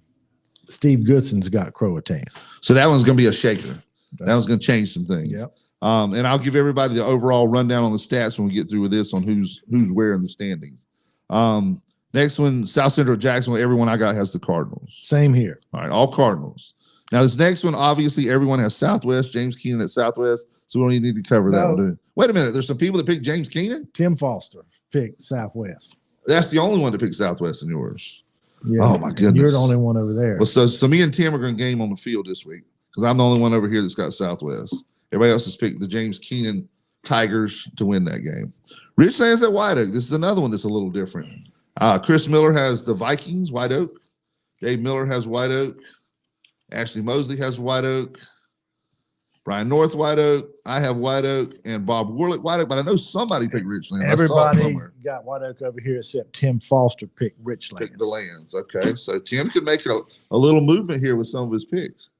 Steve Goodson's got Croatan. So that one's going to be a shaker. That one's going to change some things. Yep. And I'll give everybody the overall rundown on the stats when we get through with this on who's where in the standings. Next one, South Central Jacksonville. Everyone I got has the Cardinals. Same here. All right, all Cardinals. Now this next one, obviously everyone has Southwest. James Keenan at Southwest. so we don't even need to cover that No. one, do we? Wait a minute. There's some people that picked James Keenan? Tim Foster picked Southwest. That's the only one to pick Southwest in yours. Yeah. Oh, my goodness. You're the only one over there. Well, so me and Tim are going to game on the field this week because I'm the only one over here that's got Southwest. Everybody else has picked the James Keenan Tigers to win that game. Richlands at White Oak. This is another one that's a little different. Chris Miller has the Vikings, White Oak. Dave Miller has White Oak. Ashley Mosley has White Oak. Brian North, White Oak. I have White Oak, and Bob Warlick, White Oak. But I know somebody picked Richlands. Everybody got White Oak over here except Tim Foster picked Richlands. Picked the Lands. Okay, so Tim could make a little movement here with some of his picks.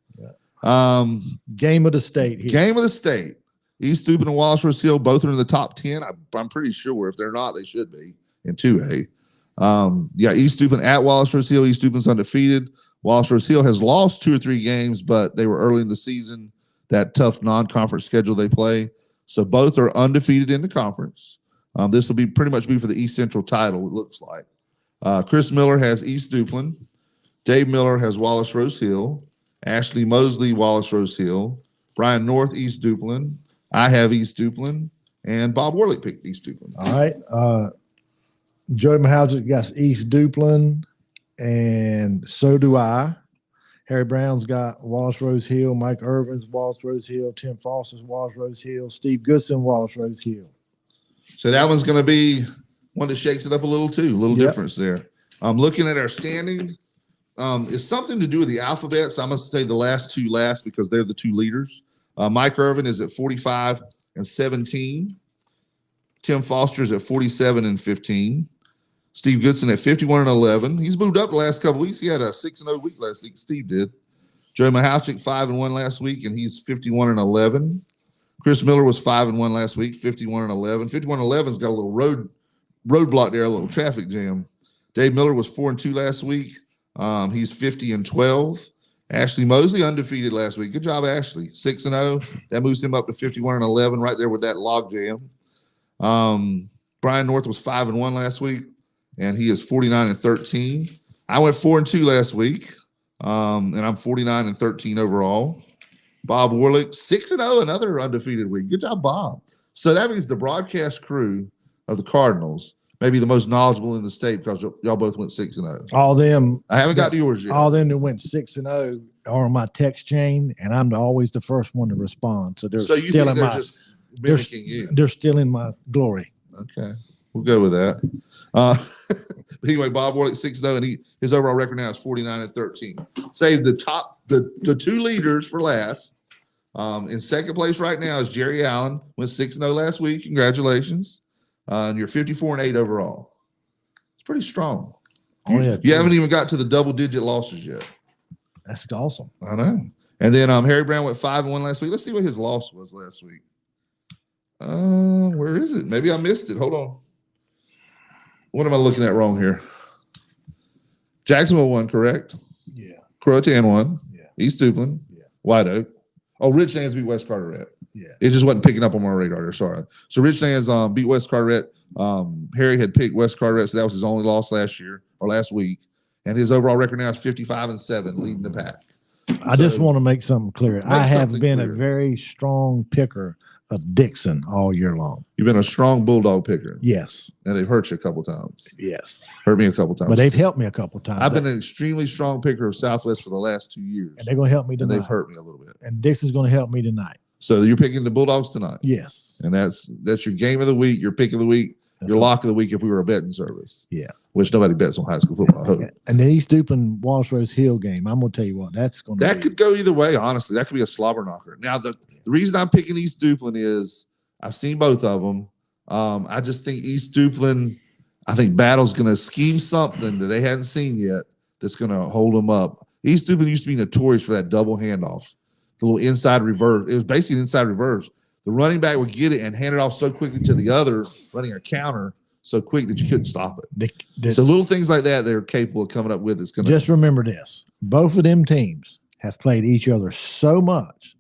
Game of the state here. Game of the state. East Steuben and Wallace Rose Hill both are in the top 10. I'm pretty sure. If they're not, they should be in 2A. East Steuben at Wallace Rose Hill. East Steuben's undefeated. Wallace Rose Hill has lost 2 or 3 games, but they were early in the season. That tough non-conference schedule they play. So both are undefeated in the conference. This will be pretty much for the East Central title, it looks like. Chris Miller has East Duplin. Dave Miller has Wallace Rose Hill. Ashley Mosley, Wallace Rose Hill. Brian North, East Duplin. I have East Duplin. And Bob Warlick picked East Duplin. All right. Joey Mahowgic got East Duplin, and so do I. Harry Brown's got Wallace Rose Hill. Mike Irvin's Wallace Rose Hill. Tim Foster's Wallace Rose Hill. Steve Goodson, Wallace Rose Hill. So that one's going to be one that shakes it up a little too. A little difference there. I'm looking at our standings. It's something to do with the alphabet. So I'm going to say the last 2 last because they're the 2 leaders. Mike Irvin is at 45 and 17. Tim Foster is at 47 and 15. Steve Goodson at 51 and 11. He's moved up the last couple weeks. He had a 6-0 week last week. Steve did. Joe Mahowchik 5-1 last week, and he's 51 and 11. Chris Miller was 5-1 last week, 51 and 11. 51 and 11's got a little roadblock there, a little traffic jam. Dave Miller was 4-2 last week. He's 50 and 12. Ashley Mosley undefeated last week. Good job, Ashley. 6-0. That moves him up to 51 and 11, right there with that log jam. Brian North was 5-1 last week, and he is 49 and 13. I went 4-2 last week, and I'm 49 and 13 overall. Bob Warlick, 6-0, another undefeated week. Good job, Bob. So that means the broadcast crew of the Cardinals may be the most knowledgeable in the state because y'all both went 6-0. All them. I haven't got to yours yet. All them that went 6-0 are on my text chain, and I'm always the first one to respond. So they're still in my. Just mimicking you. They're still in my glory. Okay, we'll go with that. Anyway, Bob Warlick 6-0, and his overall record now is 49 and 13. Save the top, the 2 leaders for last. In second place right now is Jerry Allen, went 6-0 last week. Congratulations. And you're 54 and 8 overall. It's pretty strong. You haven't even got to the double-digit losses yet. That's awesome. I know. And then Harry Brown went 5-1 last week. Let's see what his loss was last week. Where is it? Maybe I missed it. Hold on. What am I looking at wrong here? Jacksonville won, correct? Yeah. Croatan won. Yeah. East Duplin. Yeah. White Oak. Oh, Richlands beat West Carteret. Yeah. It just wasn't picking up on my radar there. Sorry. So Richlands beat West Carteret. Harry had picked West Carteret, so that was his only loss last week. And his overall record now is 55 and 7, leading the pack. I just want to make something clear. I have been a very strong picker of Dixon all year long. You've been a strong Bulldog picker. Yes. And they've hurt you a couple times. Yes. Hurt me a couple times. But they've helped me a couple times. I've been an extremely strong picker of Southwest for the last 2 years. And they're going to help me tonight. And they've hurt me a little bit. And Dixon's going to help me tonight. So you're picking the Bulldogs tonight? Yes. And that's your game of the week, your pick of the week, your lock of the week if we were a betting service. Yeah. Which nobody bets on high school football, I hope. And the East Duplin Wallace Rose Hill game, I'm going to tell you what, that's going to That could go either way, honestly. That could be a slobber knocker. Now, the reason I'm picking East Duplin is I've seen both of them. I just think East Duplin, I think Battle's going to scheme something that they hadn't seen yet that's going to hold them up. East Duplin used to be notorious for that double handoff, the little inside reverse. It was basically an inside reverse. The running back would get it and hand it off so quickly to the other, running a counter so quick that you couldn't stop it. So little things like that they're capable of coming up with. It's going to just remember this: both of them teams have played each other so much,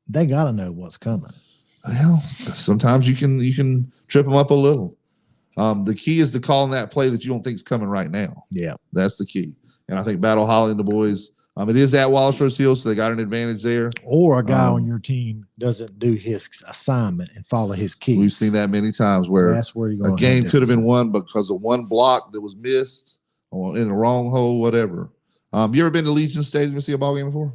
they got to know what's coming. Well, sometimes you can trip them up a little. The key is to call in that play that you don't think is coming right now. Yeah, that's the key. And I think Battle Holly and the boys It is at Wallace Rose Hill, so they got an advantage there. Or a guy on your team doesn't do his assignment and follow his keys. We've seen that many times where That's where you're going. A game could have been won because of one block that was missed or in the wrong hole, whatever. You ever been to Legion Stadium to see a ball game before?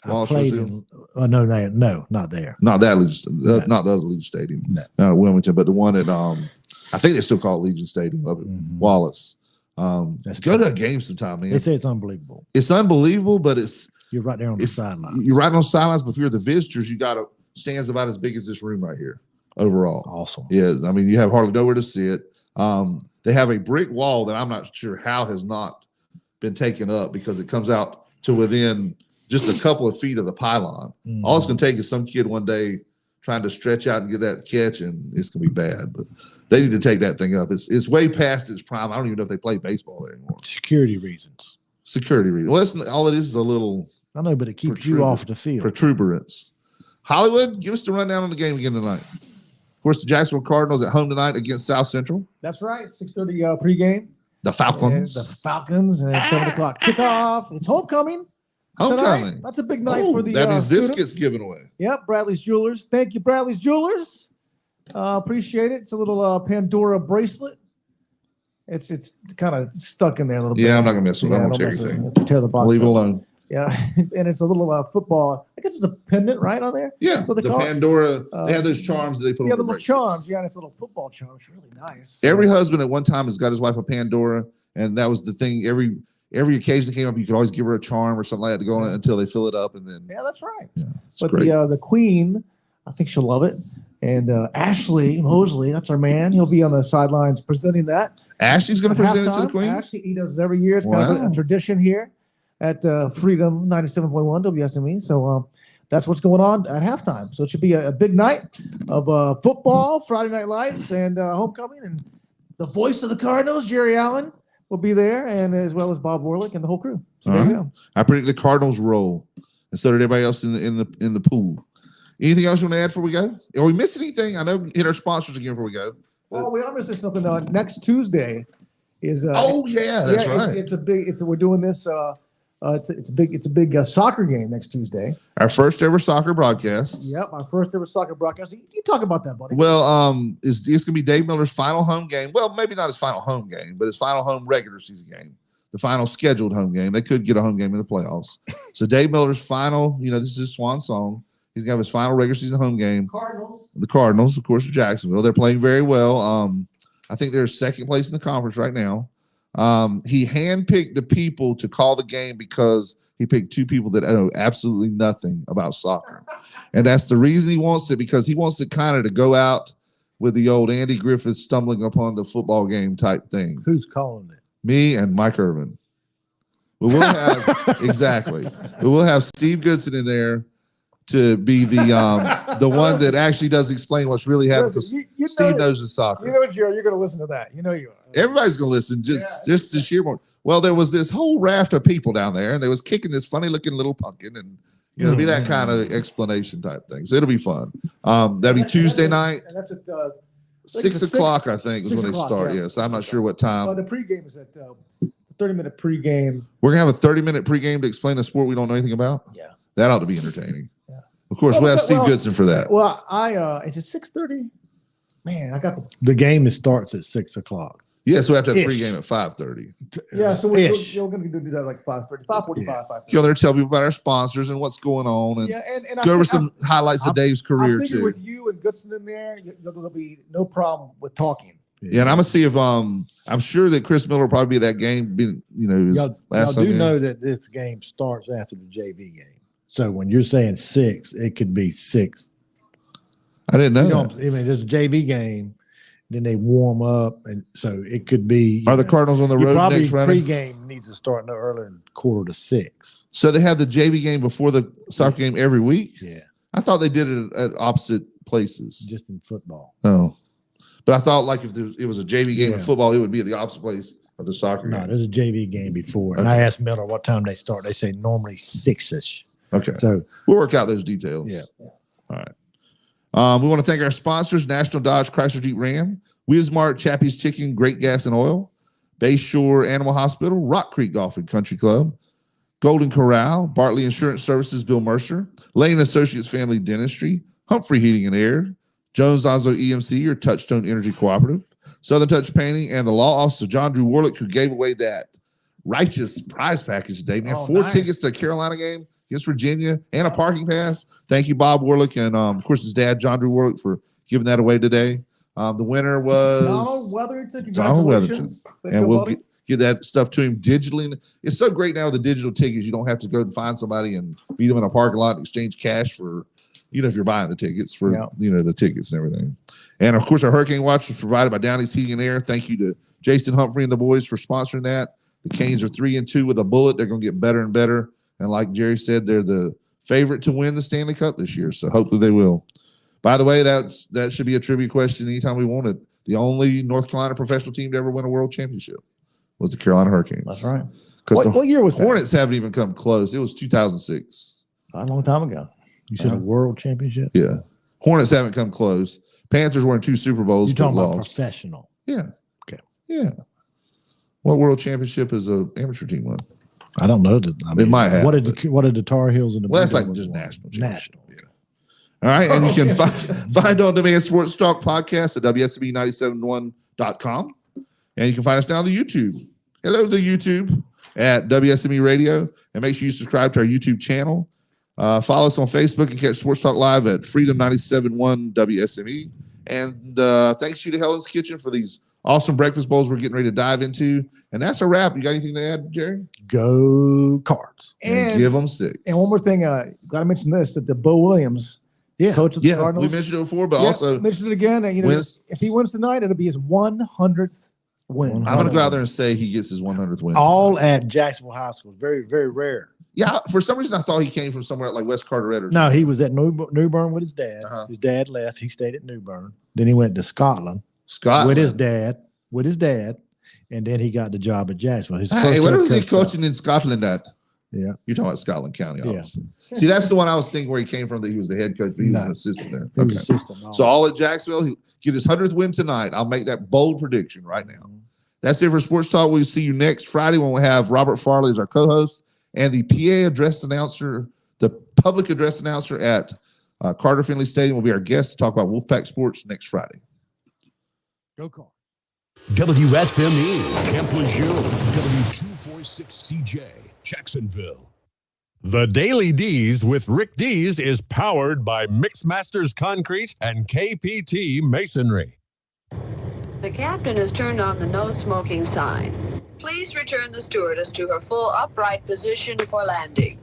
I played in, no, not there. Not that Legion, not the other Legion Stadium. No. Not at Wilmington, but the one at I think they still call it Legion Stadium up at Wallace. Go to a game sometime, man. They say it's unbelievable. It's unbelievable, but you're right there on the sidelines. You're right on the sidelines, but if you're the visitors, you got stands about as big as this room right here. Overall, awesome. Yeah, I mean, you have hardly nowhere to sit. They have a brick wall that I'm not sure how has not been taken up because it comes out to within just a couple of feet of the pylon. All it's going to take is some kid one day trying to stretch out and get that catch, and it's going to be bad. But they need to take that thing up. It's way past its prime. I don't even know if they play baseball there anymore. Security reasons. Well, that's all it is a little. I know, but it keeps you off the field. Protuberance. Hollywood, give us the rundown on the game again tonight. Of course, the Jacksonville Cardinals at home tonight against South Central. That's right. 6:30 pregame. The Falcons. And 7 o'clock kickoff. It's homecoming. Homecoming. Tonight. That's a big night for the that means this students. gets given away. Yep, Bradley's Jewelers. Thank you, Bradley's Jewelers. Appreciate it. It's a little Pandora bracelet. It's kind of stuck in there a little bit. Yeah, I'm not gonna mess with it. I'm gonna tear the box. Leave it up. alone. Yeah, and it's a little football. I guess it's a pendant, right, on there. Yeah, so the Pandora. They have those charms that they put on the the little charms. Yeah, and it's a little football charm. It's really nice. Every husband at one time has got his wife a Pandora, and that was the thing. Every occasion that came up, you could always give her a charm or something like that to go on it until they fill it up, and then. Yeah, that's right. Yeah, but great. the Queen, I think she'll love it. And Ashley Mosley, that's our man. He'll be on the sidelines presenting that. Ashley's going to present it to the Queen? Ashley, he does it every year. It's kind of a tradition here at Freedom 97.1 WSME. So that's what's going on at halftime. So it should be a big night of football, Friday Night Lights, and homecoming. And the voice of the Cardinals, Jerry Allen, will be there, and as well as Bob Warlick and the whole crew. So there you go. I predict the Cardinals roll, and so did everybody else in the pool. Anything else you want to add before we go? Are we missing anything? I know hit our sponsors again before we go. Oh, we are missing something. Next Tuesday is. That's right. We're doing this. It's a big soccer game next Tuesday. Our first ever soccer broadcast. Yep, our first ever soccer broadcast. You talk about that, buddy. Well, it's going to be Dave Miller's final home game. Well, maybe not his final home game, but his final home regular season game. The final scheduled home game. They could get a home game in the playoffs. So Dave Miller's final. This is his swan song. He's going to have his final regular season home game. The Cardinals, of course, of Jacksonville. They're playing very well. I think they're second place in the conference right now. He handpicked the people to call the game because he picked two people that know absolutely nothing about soccer. And that's the reason he wants it, because he wants it kind of to go out with the old Andy Griffith stumbling upon the football game type thing. Who's calling it? Me and Mike Irvin. We will have exactly. We will have Steve Goodson in there to be the one that actually does explain what's really happening, because Steve knows the soccer. You know, Jerry, you're going to listen to that. You know you are. Everybody's going to listen just to sheer more. Well, there was this whole raft of people down there, and they was kicking this funny-looking little pumpkin, and it'll be that kind of explanation type thing. So it'll be fun. That'll be Tuesday night. And that's at 6 o'clock, I think, is when they start. Yes, I'm not sure what time. The pregame is at 30-minute pregame. We're going to have a 30-minute pregame to explain a sport we don't know anything about? Yeah. That ought to be entertaining. Of course, we'll have Steve Goodson for that. Well, is it 6:30? Man, I got the game starts at 6 o'clock. Yeah, so we have to have pregame at 5:30. Yeah, so we're going to do that like 5:30, 5:45, 5:30. Go there, tell people about our sponsors and what's going on, and and go over some highlights of Dave's career too. With you and Goodson in there, there'll be no problem with talking. Yeah, and I'm gonna see if I'm sure that Chris Miller will probably be at that game. Y'all do know that this game starts after the JV game. So when you're saying 6, it could be 6. I didn't know. I mean, there's a JV game, then they warm up, and so it could be. Are the Cardinals on the road probably next Friday? Pregame needs to start no earlier than 5:45. So they have the JV game before the soccer game every week. Yeah, I thought they did it at opposite places. Just in football. Oh, but I thought like if it was a JV game in football, it would be at the opposite place of the soccer game. No, there's a JV game before, and I asked Miller what time they start. They say normally 6ish. Okay. So we'll work out those details. Yeah. All right. We want to thank our sponsors: National Dodge Chrysler Jeep Ram, Wizmart, Chappie's Chicken, Great Gas and Oil, Bayshore Animal Hospital, Rock Creek Golf and Country Club, Golden Corral, Bartley Insurance Services, Bill Mercer, Lane Associates Family Dentistry, Humphrey Heating and Air, Jones Onzo EMC, your Touchstone Energy Cooperative, Southern Touch Painting, and the law office of John Drew Warlick, who gave away that righteous prize package today, man. 4 tickets to a Carolina game against Virginia and a parking pass. Thank you, Bob Warlick, and of course his dad, John Drew Warlick, for giving that away today. The winner was Donald Weatherton. Donald Weatherton. Congratulations. And we'll get that stuff to him digitally. It's so great now with the digital tickets. You don't have to go and find somebody and beat them in a parking lot and exchange cash for, if you're buying the tickets for, the tickets and everything. And of course, our Hurricane Watch was provided by Downey's Heating and Air. Thank you to Jason Humphrey and the boys for sponsoring that. The Canes are 3-2 with a bullet. They're going to get better and better. And like Jerry said, they're the favorite to win the Stanley Cup this year. So hopefully they will. By the way, that should be a trivia question anytime we want it. The only North Carolina professional team to ever win a world championship was the Carolina Hurricanes. That's right. What year was that? Hornets haven't even come close. It was 2006. A long time ago. You said a world championship? Yeah. Hornets haven't come close. Panthers were in 2 Super Bowls. You're talking about lost. professional. Yeah. Okay. Yeah. What world championship is an amateur team won? I don't know. They might have. What did the Tar Heels and the Well, that's like Bengals just won? national. National. Yeah. All right. And you can find On Demand Sports Talk podcast at WSME971.com. And you can find us now on the YouTube. Hello to YouTube at WSME Radio. And make sure you subscribe to our YouTube channel. Follow us on Facebook and catch Sports Talk Live at Freedom 97.1 WSME. And thanks you to Helen's Kitchen for these awesome breakfast bowls we're getting ready to dive into. And that's a wrap. You got anything to add, Jerry? Go Cards. And give them 6. And one more thing, got to mention this, that the Bo Williams, coach of the Cardinals. We mentioned it before, but also mentioned it again. If he wins tonight, it'll be his 100th win. I'm going to go out there and say he gets his 100th win. All at Jacksonville High School. Very, very rare. Yeah, for some reason I thought he came from somewhere like West Carteret or something. No, he was at New Bern with his dad. His dad left. He stayed at New Bern. Then he went to Scotland. With his dad. And then he got the job at Jacksonville. Hey, where was he coaching in Scotland at? Yeah. You're talking about Scotland County, obviously. Yeah. See, that's the one I was thinking where he came from, that he was the head coach, but he was an assistant there. He was assistant. So all at Jacksonville, he get his 100th win tonight. I'll make that bold prediction right now. That's it for Sports Talk. We'll see you next Friday when we have Robert Farley as our co-host and the PA address announcer, the public address announcer at Carter Finley Stadium will be our guest to talk about Wolfpack sports next Friday. Go Carter. WSME, Camp Lejeune, W246CJ, Jacksonville. The Daily D's with Rick D's is powered by Mixmasters Concrete and KPT Masonry. The captain has turned on the no smoking sign. Please return the stewardess to her full upright position for landing.